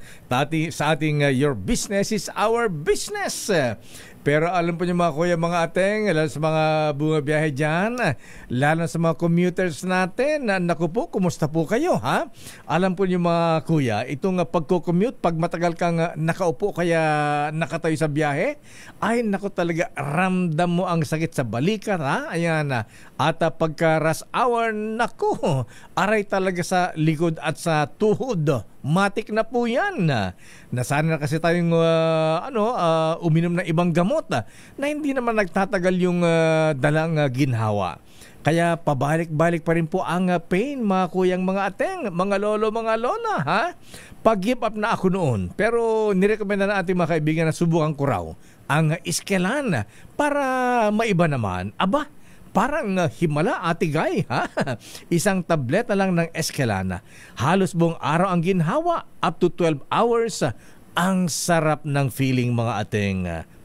sa ating Your Business is Our Business. Pero alam po niyo mga kuya, mga ateng, lalo sa mga bumabiyahe dyan, lalo sa mga commuters natin, naku po, kumusta po kayo, ha? Alam po niyo mga kuya, itong pagko-commute, pag matagal kang nakaupo kaya nakatayo sa biyahe, ay naku talaga, ramdam mo ang sakit sa balikat, ha? Ayan, at pagka rush hour, naku, aray talaga sa likod at sa tuhod. Matik na po yan. Nasana na kasi tayong uminom ng ibang gamot na hindi naman nagtatagal yung dalang ginhawa. Kaya pabalik-balik pa rin po ang pain, mga kuyang, mga ateng, mga lolo, mga lola, ha? Pag-give up na ako noon. Pero nirekomenda na ating mga kaibigan na subukan ko raw ang Iskelan para maiba naman. Aba, parang himala, atigay, ha? Isang tableta lang ng Eskelana. Halos buong araw ang ginhawa, up to 12 hours. Ang sarap ng feeling, mga ating.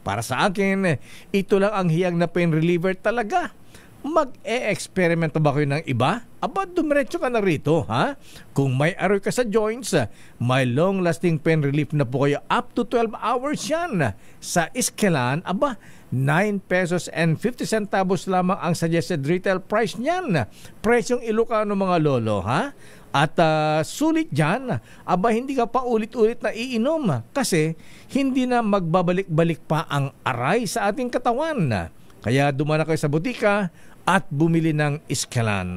Para sa akin, ito lang ang hiyang na pain reliever talaga. Mag-e-experimento ba kayo ng iba? Aba, dumiretso ka na rito, ha? Kung may aroy ka sa joints, may long-lasting pain relief na po kayo. Up to 12 hours yan. Sa Iskelan, aba, 9 pesos and 50 centavos lamang ang suggested retail price niyan. Presyong Ilocano, mga lolo, ha? At sulit dyan, aba hindi ka pa ulit-ulit na iinom kasi hindi na magbabalik-balik pa ang aray sa ating katawan. Kaya dumana kayo sa butika at bumili ng Iskelan.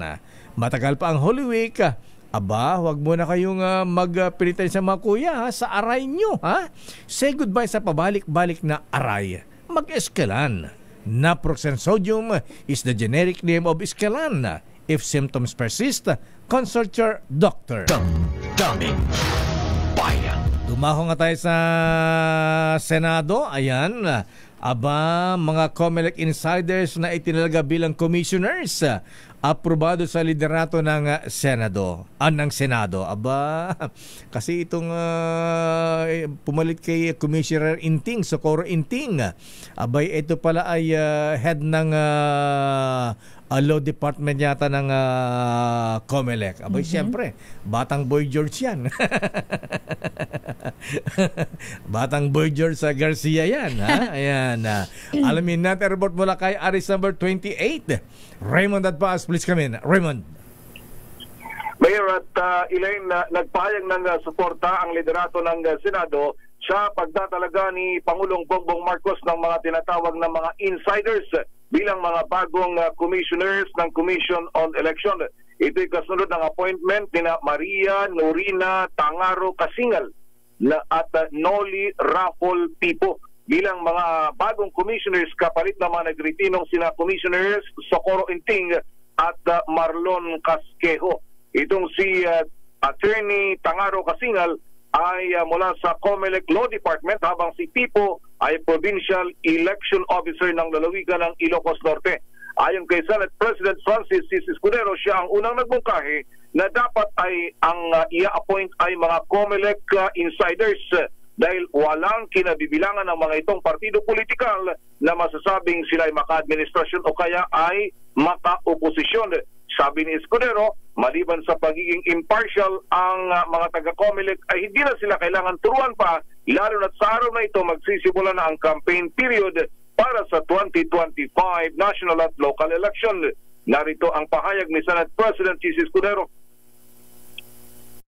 Matagal pa ang Holy Week. Aba, huwag muna kayong magpilitan sa mga kuya, ha, sa aray nyo. Ha? Say goodbye sa pabalik-balik na aray. Mag-Iskelan. Naproxen sodium is the generic name of Iskelan. If symptoms persist, consult your doctor. Daming bayan. Dumako nga tayo sa Senado. Ayan. Aba, mga COMELEC insiders na itinalaga bilang commissioners, aprobado sa liderato ng Senado. Ng Senado. Aba, kasi itong pumalit kay Commissioner Inting, Socorro Inting. Abay, ito pala ay head ng Law Department yata ng COMELEC. Abay, siyempre, Batang Boy George yan. Batang Boy George Garcia yan. Ha? Ayan. Alamin natin, report mula kay Aris number 28. Raymond at Paas, please come in. Raymond. Mayor at Elaine, nagpahayag ng suporta ang liderato ng Senado sa pagtatalaga ni Pangulong Bongbong Marcos ng mga tinatawag na mga insiders bilang mga bagong commissioners ng Commission on Election. Ito'y kasunod ng appointment ni Maria Norina Tangaro Kasingal at Noli Raffol Pipo bilang mga bagong commissioners kapalit ng mga nagretinong sina Commissioners Socorro Inting at Marlon Casquejo. Itong si Attorney Tangaro Kasingal ay mula sa COMELEC Law Department habang si Pipo ay Provincial Election Officer ng lalawigan ng Ilocos Norte. Ayon kay Senate President Francis C. Escudero, siya ang unang nagbungkahi na dapat ay ang i-appoint ay mga COMELEC insiders dahil walang kinabibilangan ng mga itong partido politikal na masasabing sila ay maka-administrasyon o kaya ay maka-oposisyon. Sabi ni Escudero, maliban sa pagiging impartial, ang mga taga-COMELEC ay hindi na sila kailangan turuan pa, lalo na't sa araw na ito magsisimula na ang campaign period para sa 2025 national at local election. Narito ang pahayag ni Senate President Chis Escudero.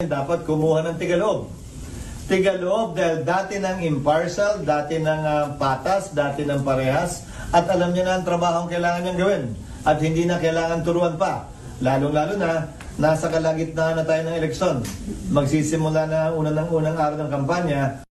Dapat kumuha ng tigaloob. Tigaloob dahil dati ng impartial, dati ng patas, dati ng parehas, at alam niya na ang trabaho ang kailangan niyang gawin. At hindi na kailangan turuan pa. Lalong-lalo na, nasa kalagitnaan na tayo ng eleksyon. Magsisimula na unang araw ng kampanya.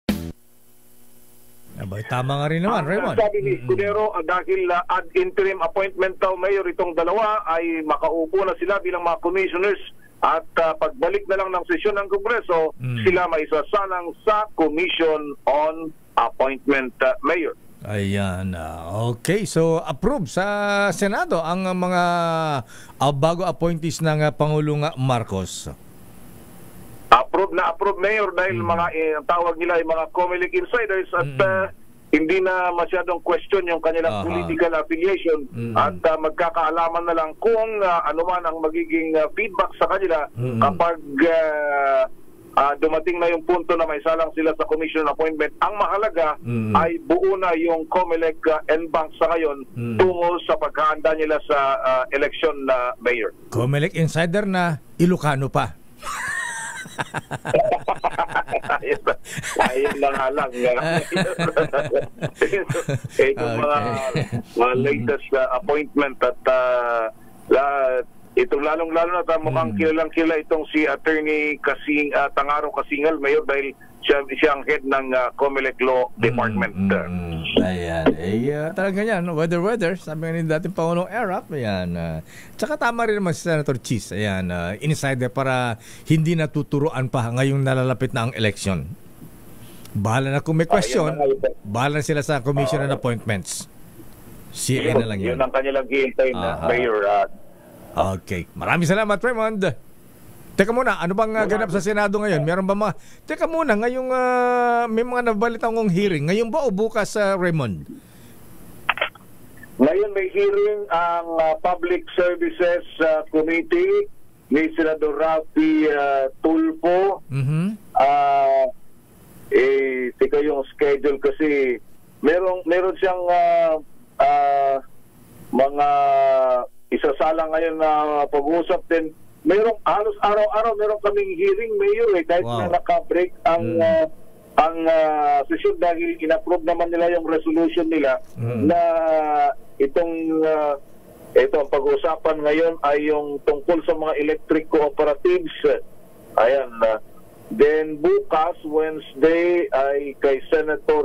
Abay, tama nga rin naman, Raymond. Sabi ni Escudero, dahil ad interim appointment daw mayor itong dalawa, ay makaupo na sila bilang mga commissioners at pagbalik na lang ng sesyon ng Kongreso, sila may isasalang sa Commission on Appointment Mayor. Ayan. Okay, so approve sa Senado ang mga bago appointees ng Pangulong Marcos. Approve na approve, Mayor, dahil mga tawag nila ay mga COMELEC insiders at hindi na masyadong question yung kanilang political affiliation at magkakaalaman na lang kung ano man ang magiging feedback sa kanila kapag dumating na yung punto na may salang sila sa commission appointment. Ang mahalaga ay buo na yung COMELEC NBank sa ngayon tungo sa pagkahanda nila sa election na mayor. COMELEC insider na Ilocano pa. Ayun lang halang. Itong mga latest appointment at itong lalong-lalo na mukhang kilalang-kilala itong si Attorney Tangaro Kasingal, Mayor, dahil siya ang head ng COMELEC Law Department. Ayan. Talaga yan, weather. Sabi nga ni dating Pangulong Erap, ayan. Tsaka tama rin naman si Senator Cheese, ayan, insider para hindi natuturuan pa ngayong nalalapit na ang election. Bahala na kung may question, bahala sila sa Commission on Appointments. CA na lang yun. Yun ang kanilang hihintay na Mayor. Okay. Maraming salamat, Raymond. Teka muna, ano bang ganap sa Senado ngayon? Meron ba mga... Teka muna, ngayong may mga nabalitang hearing. Ngayon ba o bukas, Raymond? Ngayon may hearing ang Public Services Committee ni Senador Rafi Tulfo. Teka yung schedule kasi meron siyang mga isasalang ngayon na pag-uusap din. Merong halos araw-araw meron kaming hearing, Mayor, kahit na naka-break ang sesyon dahil in-approve naman nila yung resolution nila na itong ang pag-uusapan ngayon ay yung tungkol sa mga electric cooperatives. Ayan. Then bukas, Wednesday, ay kay Senator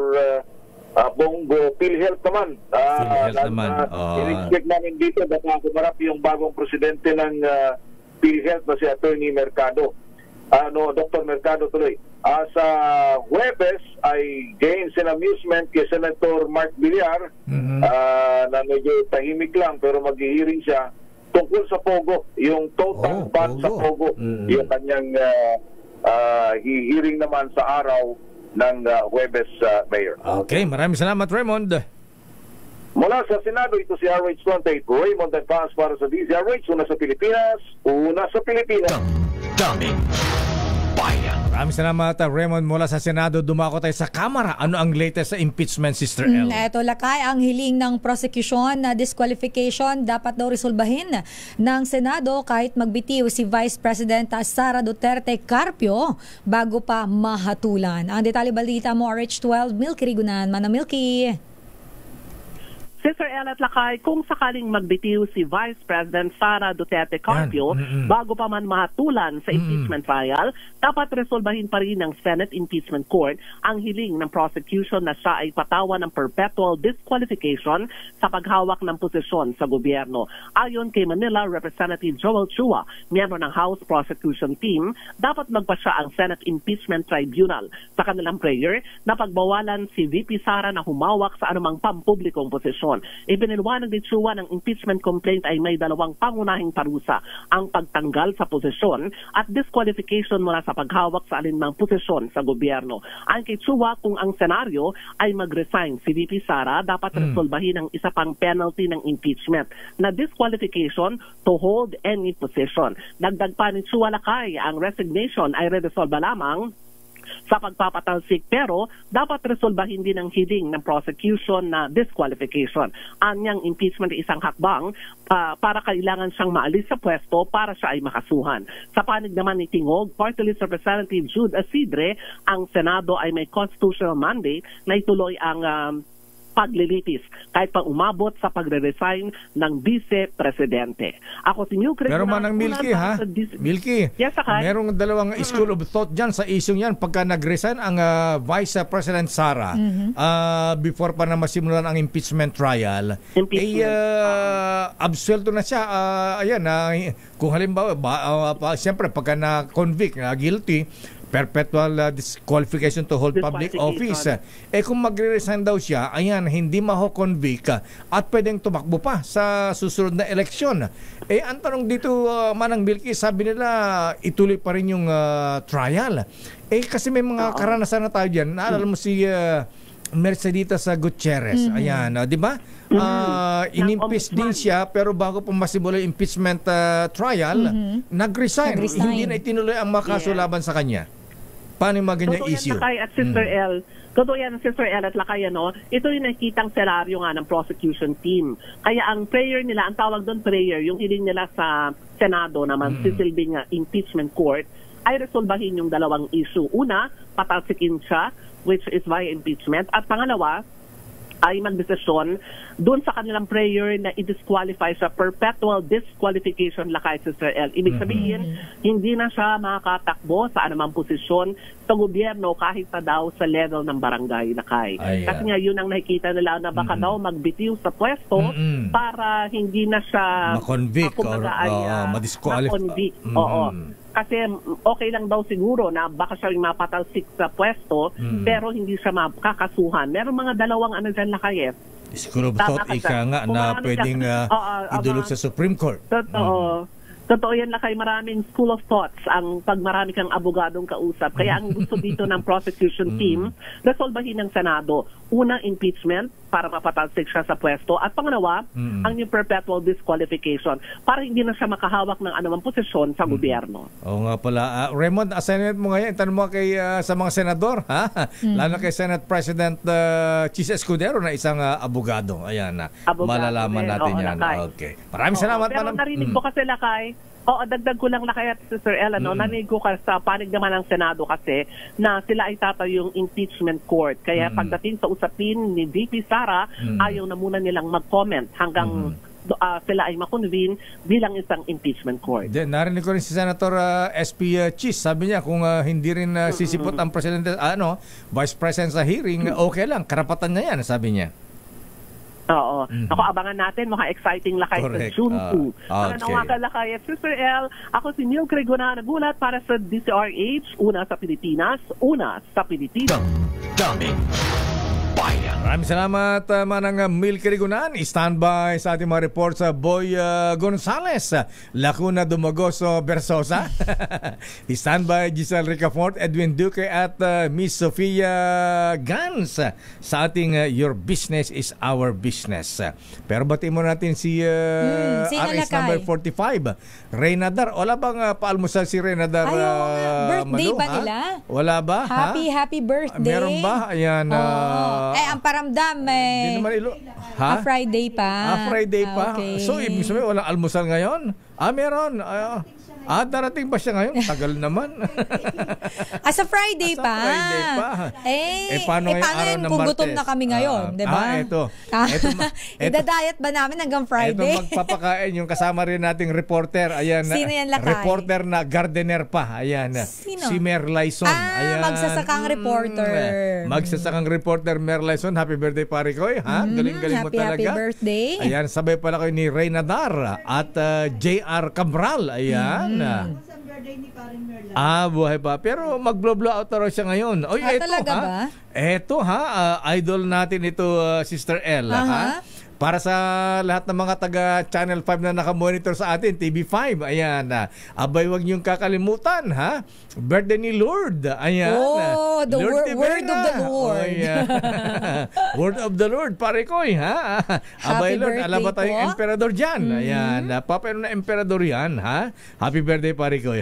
Bongo, PhilHealth naman. I-respect namin dito baka kumarap yung bagong presidente ng PhilHealth na si Attorney Mercado. Dr. Mercado tuloy. Sa Huwebes ay gains and amusement kay Senator Mark Villar na medyo tahimik lang pero mag-hearing siya tungkol sa Pogo. Yung total ban sa Pogo. Yung kanyang hearing naman sa araw ng Huwebes, Mayor. Okay, maraming salamat, Raymond. Mula sa Senado, ito si RH Contate, Raymond Advance para sa DZRH, una sa Pilipinas. Daming Bayan. Maraming salamat, Raymond. Mula sa Senado, dumako tayo sa Kamara. Ano ang latest sa impeachment, Sister El? Ito, Lakay, ang hiling ng prosecution na disqualification dapat daw resolbahin ng Senado kahit magbitiw si Vice President Sara Duterte Carpio bago pa mahatulan. Ang detalye balita mo, RH12, Milky Rigunan. Mana Milky. Sister El at Lakay, kung sakaling magbitiw si Vice President Sara Duterte Carpio bago pa man mahatulan sa impeachment trial, dapat resolbahin pa rin ng Senate Impeachment Court ang hiling ng prosecution na siya ay patawan ng perpetual disqualification sa paghawak ng posisyon sa gobyerno. Ayon kay Manila Representative Joel Chua, miyembro ng House Prosecution Team, dapat magpasya ang Senate Impeachment Tribunal sa kanilang prayer na pagbawalan si VP Sara na humawak sa anumang pampublikong posisyon. Ipiniliwanag ni Chua ng impeachment complaint ay may dalawang pangunahing parusa, ang pagtanggal sa posisyon at disqualification mula sa paghawak sa alinmang posisyon sa gobyerno. Ang kay Chua, kung ang senaryo ay mag-resign si VP Sara, dapat resolbahin ang isa pang penalty ng impeachment na disqualification to hold any position. Dagdag pa ni Chua, Lakay, ang resignation ay resolba lamang sa pagpapatalsik pero dapat resolbahin din ang hiling ng prosecution na disqualification. Anyang impeachment ay isang hakbang para kailangan siyang maalis sa pwesto para siya ay makasuhan. Sa panig naman ni Tingog, Party List Representative Jude Asidre, ang Senado ay may constitutional mandate na ituloy ang paglilitis kahit pa umabot sa pagre-resign ng vice-presidente. Ako si New Craig. Pero manang Milky, ha? Milky, yes, merong dalawang school of thought dyan sa isyong yan. Pagka nag-resign ang Vice President Sara, before pa na masimulan ang impeachment trial, absuelto na siya. Kung halimbawa, siyempre pagka na-convict, guilty, perpetual disqualification to hold public office. Kung magre-resign daw siya, hindi maho-convict at pwedeng tumakbo pa sa susunod na eleksyon. Ang tanong dito, Manang Milky, sabi nila ituloy pa rin yung trial. Kasi may mga karanasan na tayo dyan. Naalala mo si Merceditas Gutierrez. Di ba? Inimpeach din siya, pero bago pa masimula yung impeachment trial, nag-resign. Hindi na itinuloy ang makaso laban sa kanya. Paano yung mga ganyang issue? Totoo yan, Sister El at Lakay, ito yung nakikitang senaryo nga ng prosecution team. Kaya ang prayer nila, ang tawag doon prayer, yung hiling nila sa Senado naman, sisilbing impeachment court, ay resolbahin yung dalawang issue. Una, patalsikin siya, which is via impeachment. At pangalawa, ay magdesisyon doon sa kanilang prayer na i-disqualify sa perpetual disqualification, Lakay, Sister El. Ibig sabihin, hindi na siya makakatakbo sa anumang posisyon sa gobyerno kahit na daw sa level ng barangay, Lakay. Kasi nga yun ang nakikita nila na baka daw magbitiw sa pwesto para hindi na siya ma-convict or ma-disqualify. Kasi okay lang daw siguro na baka siya mapatalsik sa pwesto, pero hindi siya makakasuhan. Meron mga dalawang dyan, Lakay. Siguro ika nga na pwedeng idulog sa Supreme Court. Totoo yan, Lakay. Maraming school of thoughts ang pag marami kang abogadong kausap. Kaya ang gusto dito ng prosecution team, resolbahin ng Senado. Una, impeachment para mapatalsik siya sa pwesto. At pangalawa, ang new perpetual disqualification para hindi na siya makahawak ng anumang posisyon sa gobyerno. Oo nga pala. Raymond, assignment mo ngayon, tanong mo kay, sa mga senador, ha? Lalo kay Senate President Chis Escudero na isang abogado. Ayan na. Malalaman natin yan. Okay. Maraming salamat. Pero narinig ko kasi, Lakay, dagdag ko lang, Lakay at Sister Ella, narinig ko sa panig naman ng Senado kasi na sila ay tatayo yung impeachment court. Kaya pagdating sa usapin ni VP Sara, ayaw na muna nilang mag-comment hanggang sila ay makonvene bilang isang impeachment court. Narinig ko rin si Senator SP Chis. Sabi niya kung hindi rin sisipot ang Presidente, Vice President sa hearing, okay lang. Karapatan niya yan, sabi niya. Oo. Ako, abangan natin. Mga exciting, Lakay, sa June 2. Mga Lakay at Sister L, ako si Neil Craig na nagulat para sa DCRH. Una sa Pilipinas, una sa Pilipinas. Maraming salamat, Manang Milky Rigunan. Standby sa ating mga report sa Boy Gonzales, Lacuna Dumagoso Versosa. Standby Giselle Ricafort, Edwin Duque at Miss Sofia Gans sa ating Your Business is Our Business. Pero batiin mo natin si RS number 45, Reynadar. Wala bang paalmusal si Reynadar? Birthday ba nila? Wala ba? Happy birthday. Meron ba? Ayan. Ang paramdam Friday pa. Friday pa. Okay. So, ibig sabihin, walang almusal ngayon? Meron. Darating ba siya ngayon? Tagal naman. Sa Friday pa. Friday pa. Paano yun kung gutom na kami ngayon? Diba? Ito. Idadayat ba namin hanggang Friday? Ito magpapakain yung kasama rin nating reporter. Ayan. Sino yan, Lakay? Reporter na gardener pa. Ayan. Sino? Si Mer Lyson. Ayan. Magsasakang reporter. Magsasakang reporter Mer Lyson. Happy birthday, pare ko. Galing-galing mo talaga. Happy birthday. Ayan. Sabay pala kayo ni Reynadar at JR Cabral. Ayan. Buhay pa. Pero mag-blow out na siya ngayon. Talaga ba? Eto idol natin ito, Sister L. Para sa lahat ng mga taga Channel 5 na nakamonitor sa atin, TV5, ayan. Abay, wag niyong kakalimutan, birthday ni Lord. Ayan. The word of the Lord. Word of the Lord, pare ko, Abay, Lord, alam ba tayong emperador dyan? Ayan. Papayro na emperador yan, Happy birthday, pare ko,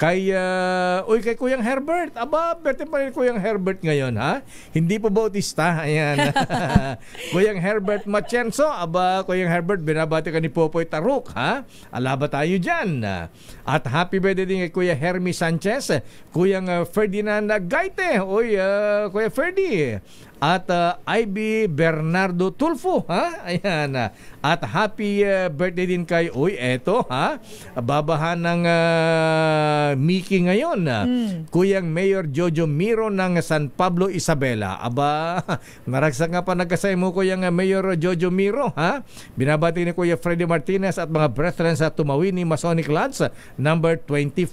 Kay Kuyang Herbert. Birthday pa rin Kuyang Herbert ngayon, Hindi po bautista. Ayan. Kuyang Herbert Machenso. Kuyang Herbert, binabati ka ni Popoy Taruk, Alaba tayo dyan. At happy birthday din kay Kuya Hermi Sanchez, Kuyang Ferdinand Gaite. Kuya Ferdi. At Ivy Bernardo Tulfo, ha? Ayan. At happy birthday din kay, eto, ha? Babahan ng Mickey ngayon. Kuyang Mayor Jojo Miro ng San Pablo, Isabela. Aba, naragsak nga pa nagkasay mo, Kuyang Mayor Jojo Miro, ha? Binabati ni Kuya Freddy Martinez at mga brethren sa Tumawini Masonic Lodge, number 25.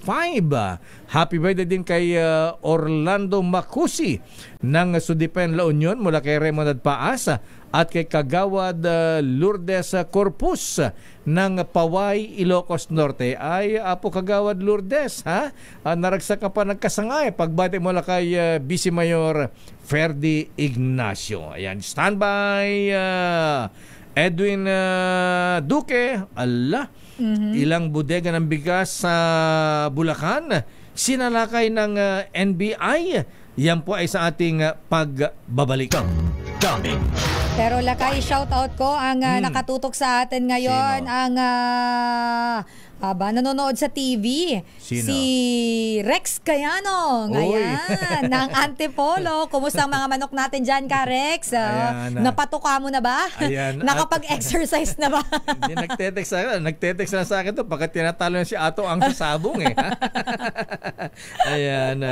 Happy birthday din kay Orlando Macusi ng Sudipen, La Union, mula kay Raymond Paas, at kay Kagawad Lourdes Corpus ng Paway, Ilocos Norte. Ay, Apo Kagawad Lourdes, ha? Naragsak ka pa nagkasangay. Pagbati mula kay Vice Mayor Ferdy Ignacio. Ayan, standby. Edwin Duque, ilang bodega ng bigas sa Bulacan sinalakay ng NBI. Yan po ay sa ating pagbabalik. Pero Lakay, shout out ko ang nakatutok sa atin ngayon. Sino? Ang nanonood sa TV. Sino? Si Rex Cayano. Ayan, ng Antipolo. Kumusta ang mga manok natin dyan ka, Rex? Napatuka mo na ba? Nakapag-exercise na ba? Hindi, nagte-text na sa akin to pagkat tinatalo na si Ato ang sabong Ayan,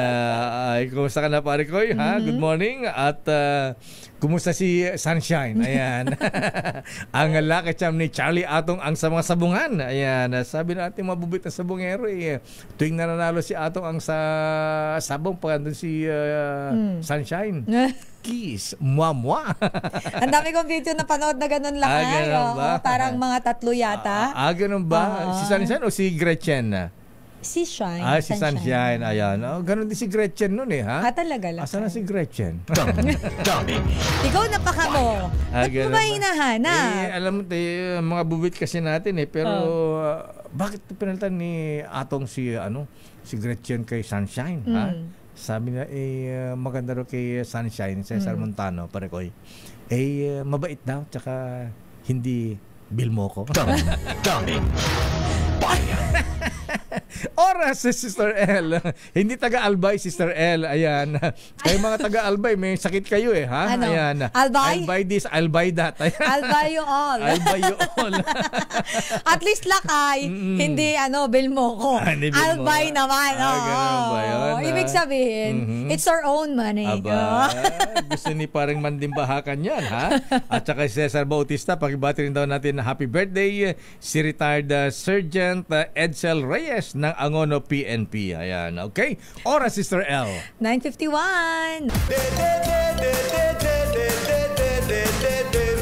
kumusta ka na, pare ko? Good morning. At kumusta si Sunshine? Ayan. Ang lucky charm ni Charlie Atong ang sa mga sabungan. Ayan, sabi natin mabubit na sabungero tuwing nananalo si Atong ang sa sabong pa doon si Sunshine. Kiss, mwa. Ang dami kong video na panood na ganun lang. Parang mga 3 yata. Ganun ba? Si Sunshine o si Gretchen? Si Shine. Si Sunshine. Ayan. Ganun din si Gretchen nun ha? Talaga lang. Asa na si Gretchen? Ikaw napaka mo. Ba't mo ba hinahanap? Alam mo, mga bubit kasi natin pero bakit pinalitan ni Atong si Gretchen kay Sunshine? Sabi na, maganda raw kay Sunshine, Cesar Montano, pare ko. Mabait daw, tsaka hindi bilmo ko. Oras, Sister L. Hindi taga-Albay, Sister L. Ayan. Kayo mga taga-Albay, may sakit kayo ha? Ayan. Albay? Albay this, albay that. Albay you all. Albay you all. At least Lakay, hindi bilmo ko. Albay naman. Ganun ba yun? Ibig sabihin, it's our own money. Gusto ni parang mandimbahakan yan, ha? At saka si Cesar Bautista, pakibati rin daw natin na happy birthday si retired Sergeant Edsel Reyes ng Angono PNP. Ayan, okay? Oras, Sister L. 9:51.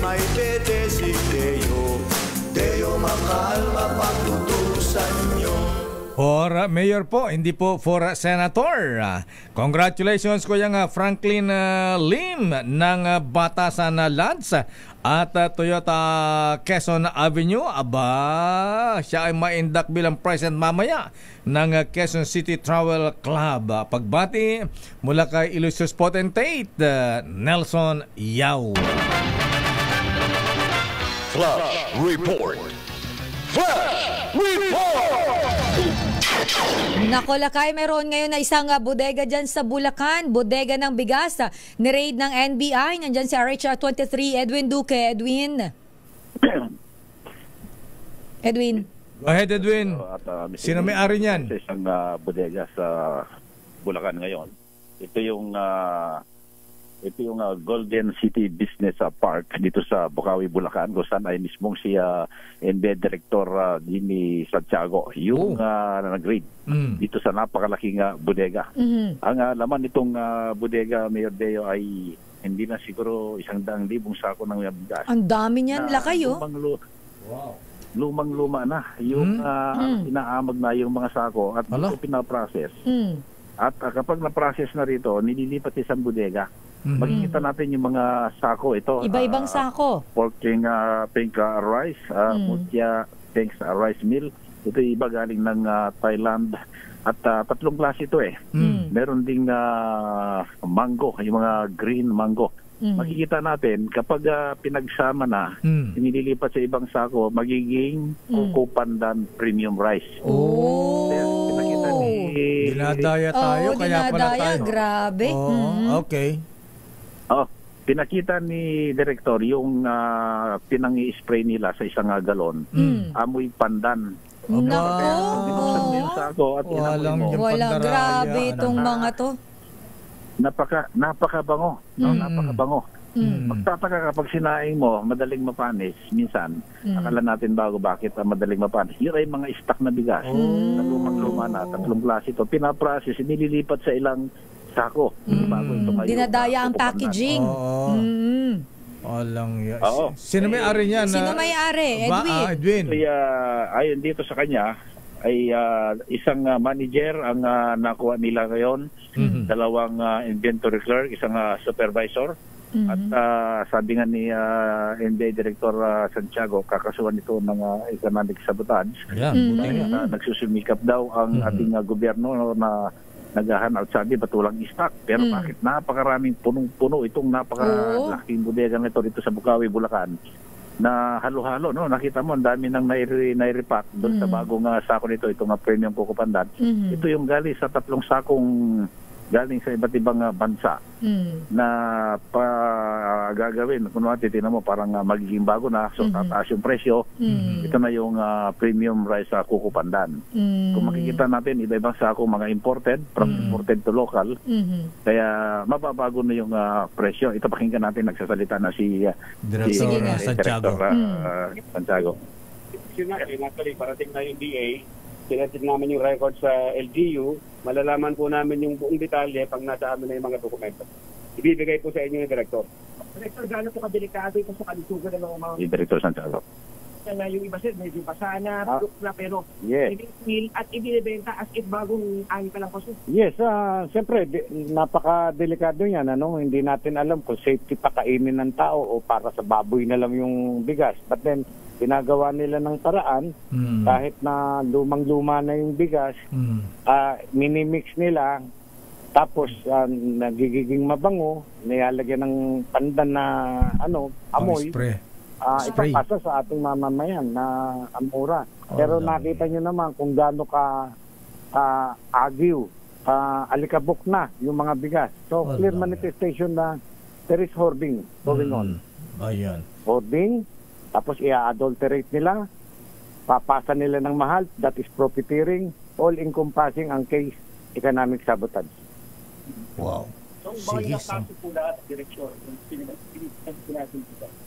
May tete si Teo mahal mapagtutusan nyo. For Mayor po, hindi po for Senator. Congratulations ko yung Franklin Lim ng Batasan Lands at Toyota Quezon Avenue. Siya ay ma-induct bilang president mamaya ng Quezon City Travel Club. Pagbati mula kay Illustrious Potentate Nelson Yao. Flash Report. Flash Report. Nako Lakay, meron ngayon na isang bodega dyan sa Bulacan, bodega ng bigas. Ni-raid ng NBI, nandyan si RH23, Edwin Duque. Edwin. Go ahead, Edwin. Sino may-ari niyan? Isang bodega sa Bulacan ngayon. Ito yung Golden City Business Park dito sa Bukawi, Bulacan, kung saan ay mismong si NBI Director Jimmy Santiago yung nag-raid dito sa napakalaking bodega. Ang laman nitong bodega, Mayor Deo, ay hindi na siguro 100,000 sako ng bigas. Ang dami niyan, Lakay. Lumang-luma na yung inaamag na yung mga sako at ito pinaprocess. At kapag na-process na rito, nililipat isang bodega. Makikita natin yung mga sako ito. Iba-ibang sako. Pork pink rice, mutya pink rice meal. Ito iba galing ng Thailand. At 3 klase ito Meron ding mango, yung mga green mango. Makikita natin kapag pinagsama na, nililipat sa ibang sako, magiging Coco Pandan Premium Rice. Dinadaya tayo, kaya pala tayo. Grabe. Okay. pinakita ni Director yung pinang-i-spray nila sa isang galon. Amoy pandan. Binuksan mo yung sako at inamoy mo. Grabe itong mga to. Napakabango. Napakabango. Magtataka kapag sinaing mo, madaling mapanis. Minsan, akala natin bakit madaling mapanis. Yun ay mga stock na bigas. Na lumang-luma na, 3 klase ito. Pinaprocess, nililipat sa ilang sako. Bago ito ngayon. Dinadaya ang packaging. Walang Sino may-ari niyan? Sino may-ari? Edwin. Ayon dito sa kanya, ay isang manager ang nakuha nila ngayon. 2 inventory clerk, isang supervisor. At sabi nga ni NBA Director Santiago, kakasuhan ito ng economic sabotage. Nagsusumikap daw ang ating gobyerno na naghahanap, sabi batulang stock. Pero bakit napakaraming punong-puno itong napakalaking bodega nito dito sa Bukawi, Bulacan, na halo-halo, no? Nakita mo, ang dami nang nai-repack doon sa bagong sako nito, itong premium Coco Pandan. Ito yung galing sa 3 sakong galing sa iba't ibang bansa na gagawin. Kung titignan mo, parang magiging bago na. So, tataas yung presyo. Ito na yung premium rice sa Coco Pandan. Kung makikita natin, iba-ibang sako, mga imported, from imported to local. Kaya, mababago na yung presyo. Ito, pakinggan natin, nagsasalita na si Director Santiago. Actually, parating na yung DA, sinatid namin yung record sa LGU, malalaman po namin yung buong detalye pag nasa amin na yung mga dokumento. Ibibigay po sa inyo yung Director. Director, gano'n po kadelikado ito sa kalusugan ng mga Director Santiago. Yung iba sir, medyo basa na, na pero yes. At ibinibenta as if bagong ani pa lang po sir. Yes, siyempre, napaka-delikado yan. Hindi natin alam kung safety pa kainin ng tao o para sa baboy na lang yung bigas. But then, ginagawa nila ng paraan, kahit na lumang-luma na yung bigas, minimix nila, tapos nagiging mabango, nilalagyan ng pandan na amoy, ipapasa sa ating mamamayan na amura. Pero nakita nyo naman kung gaano ka agiw, alikabok na yung mga bigas. So clear manifestation na there is hoarding going on. Ayan. Hoarding, tapos i-adulterate nila, papasa nila ng mahal, that is profiteering, all-encompassing ang case, economic sabotage. Wow. So, mga kaso po lahat, Direksyon,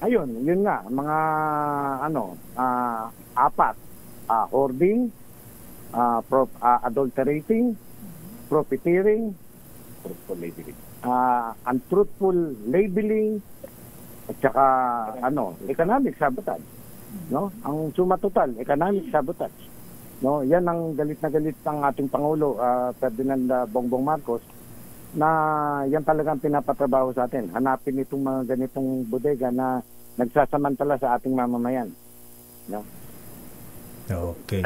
ayun, yun nga, mga 4, hoarding, adulterating, profiteering, untruthful labeling, at saka economic sabotage, no? Ang suma total economic sabotage, no? Yan ang galit na galit ng ating Pangulo Ferdinand Bongbong Marcos, na yan talagang pinapatrabaho sa atin. Hanapin itong mga ganitong bodega na nagsasamantala sa ating mamamayan, no? Okay.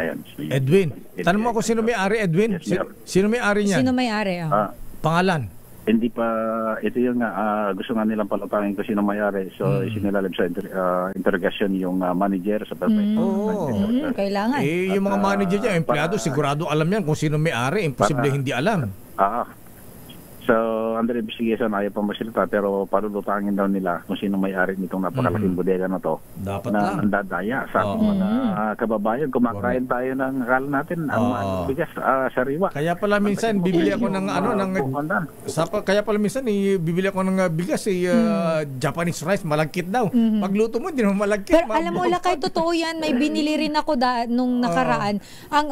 Edwin, tanong mo ako sino may-ari, Edwin? Sino may-ari niyan? Sino may-ari? Pangalan? Hindi pa, ito yung gusto nga nilang palutangin ko sino may-ari. So, isinilalim sa interrogasyon yung manager sa perfecto. Kailangan. Yung mga manager niya, empleyado, sigurado alam yan kung sino may-ari. Imposible hindi alam. So, under investigation, ayaw pa masilita, pero palulutangin daw nila kung sino may-ari nitong napakalaking bodega na to. Dapat na nandadaya sa ating mga kababayan. Kumakain tayo ng akala natin ang bigas sariwa. Kaya pala minsan bibili ako ng kaya pala minsan bibili ako ng bigas Japanese rice, malagkit daw. Pagluto mo hindi naman malagkit. Pero alam mo, Lakay, totoo yan. May binili rin ako nung nakaraan. Ang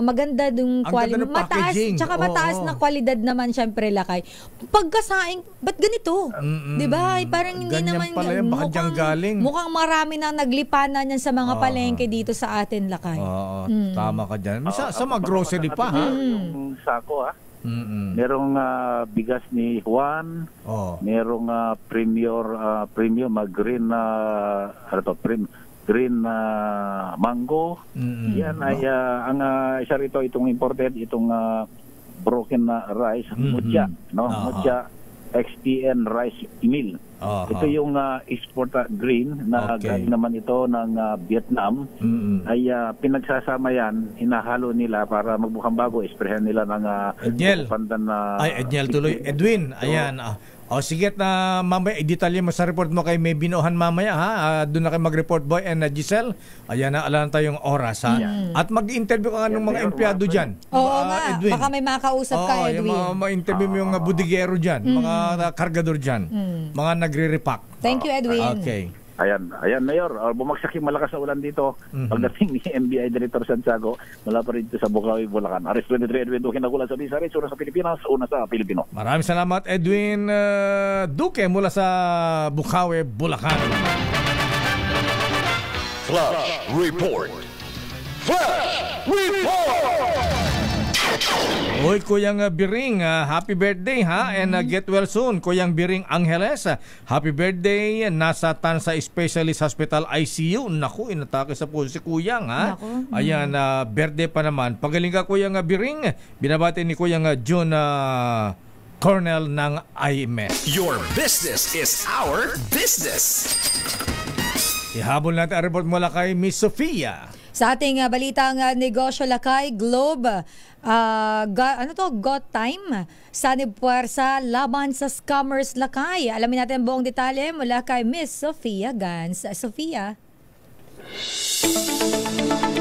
maganda yung quality, mataas, tsaka mataas na kwalidad naman syempre, Lakay. Pagkasaing, ba't ganito? Diba? Parang hindi ganyan naman pala yan, baka dyan galing. Mukhang marami na naglipanan yan sa mga palengke dito sa atin, Lakay. Tama ka dyan. Sa mga grocery pa, yung sako, merong bigas ni Juan, merong premium green green mango. Yan ay ang isa rito, itong imported, itong broken rice, mucha, no? Mucha XPN rice meal. Ito yung export green na galing naman ito ng Vietnam. Ay pinagsasama yan, hinahalo nila para magmukhang bago, isprehan nila ng Edniel. pandan na Edniel tuloy. Edwin, ayan. O sige na mamaya i-detalye mo sa report mo kay May Binohan mamaya ha. Doon na kayo mag-report boy and Giselle. Ayan na alam tayong oras ha. At mag-interview ka nga ng mga empleyado dyan. Oo nga. Edwin. Baka may makausap ka, Edwin. Yung ma-interview mo yung budigero dyan, mga kargador dyan, mga nagre-repack. Thank you, Edwin. Okay. Ayan, Mayor, bumagsak yung malakas na ulan dito. Pagdating ni NBI Director Santiago, mula pa rin sa Bukawi, Bulacan. Aris 23, Edwin Duque, nagulat sa Visaris, una sa Pilipinas, una sa Pilipino. Maraming salamat, Edwin Duque, mula sa Bukawi, Bulacan. Flash Report. Flash Report. Uy, Kuyang Biring, happy birthday ha, and get well soon. Kuyang Biring Angeles, happy birthday. Nasa Tansa Specialist Hospital ICU. Naku, inatake sa puso si Kuyang ha. Ayan, birthday pa naman. Pagaling ka, Kuyang Biring. Binabati ni Kuyang John Cornell ng IMS. Your business is our business. Ihabol natin ang report mula kay Miss Sofia. Sa ating balitang negosyo lakay, Globe, Got Time, Sanib Puwersa, laban sa scammers lakay. Alamin natin ang buong detalye mula kay Miss Sofia Gans. Sofia.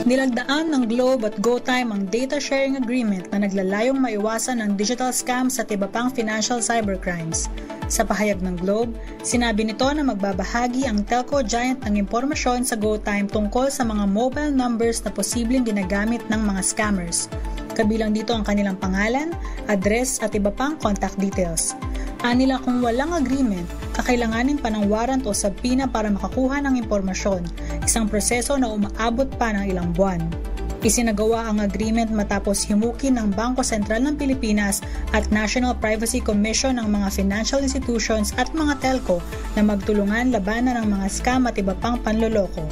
Nilagdaan ng Globe at GoTime ang data sharing agreement na naglalayong maiwasan ang digital scams at iba pang financial cybercrimes. Sa pahayag ng Globe, sinabi nito na magbabahagi ang telco giant ng impormasyon sa GoTime tungkol sa mga mobile numbers na posibleng ginagamit ng mga scammers. Kabilang dito ang kanilang pangalan, address at iba pang contact details. Anila kung walang agreement, kakailanganin pa ng warrant o subpoena para makakuha ng impormasyon, isang proseso na umaabot pa ng ilang buwan. Isinagawa ang agreement matapos himukin ng Bangko Sentral ng Pilipinas at National Privacy Commission ng mga financial institutions at mga telco na magtulungan labanan ng mga scam at iba pang panloloko.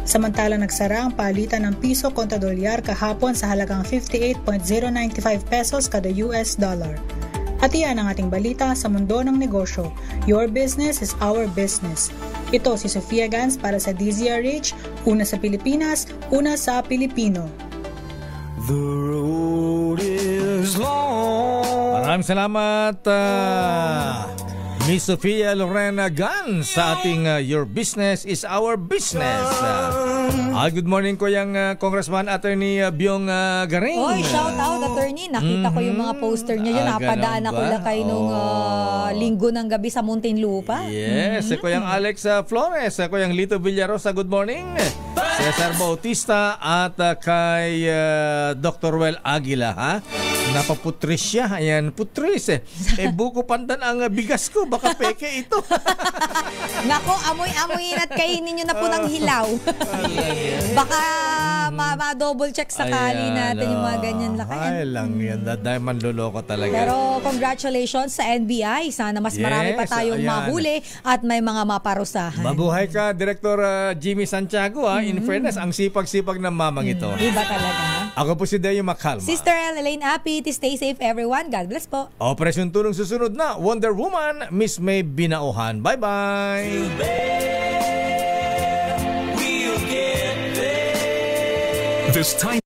Samantala nagsara ang palitan ng piso kontra dolyar kahapon sa halagang 58.095 pesos kada US dollar. At iyan ang ating balita sa mundo ng negosyo. Your business is our business. Ito si Sofia Gans para sa DZRH, una sa Pilipinas, una sa Pilipino. The road is long. Maraming salamat, Miss Sofia Lorena Gans sa ating Your Business is Our Business. Good morning ko yung Congressman Attorney Byong Garing. Oy, shout out attorney. Nakita ko yung mga poster niya yun. Napadaan ako lakay nung linggo ng gabi sa Muntinlupa. Yes, ko yung Alex Flores, ko yung Lito Villarosa. Good morning. Cesar Bautista at kay Dr. Well Aguila ha. Napaputris siya. Ayan, putris eh. Buko pandan ang bigas ko. Baka peke ito. Nako, amoy-amoy at kainin nyo na po ng hilaw. Baka ma-double check sakali natin yung mga ganyan lakay. Ay lang yan. Dahil manluloko talaga. Pero congratulations sa NBI. Sana mas marami pa tayong mahuli at may mga maparusahan. Mabuhay ka, Director Jimmy Santiago ha. In fairness, ang sipag-sipag ng mamang ito. Iba talaga. Ako po si Deo Macalma. Sister Elaine Api, stay safe everyone. God bless po. Operasyon Tulong susunod na. Wonder Woman, Miss May Binauhan. Bye-bye. This time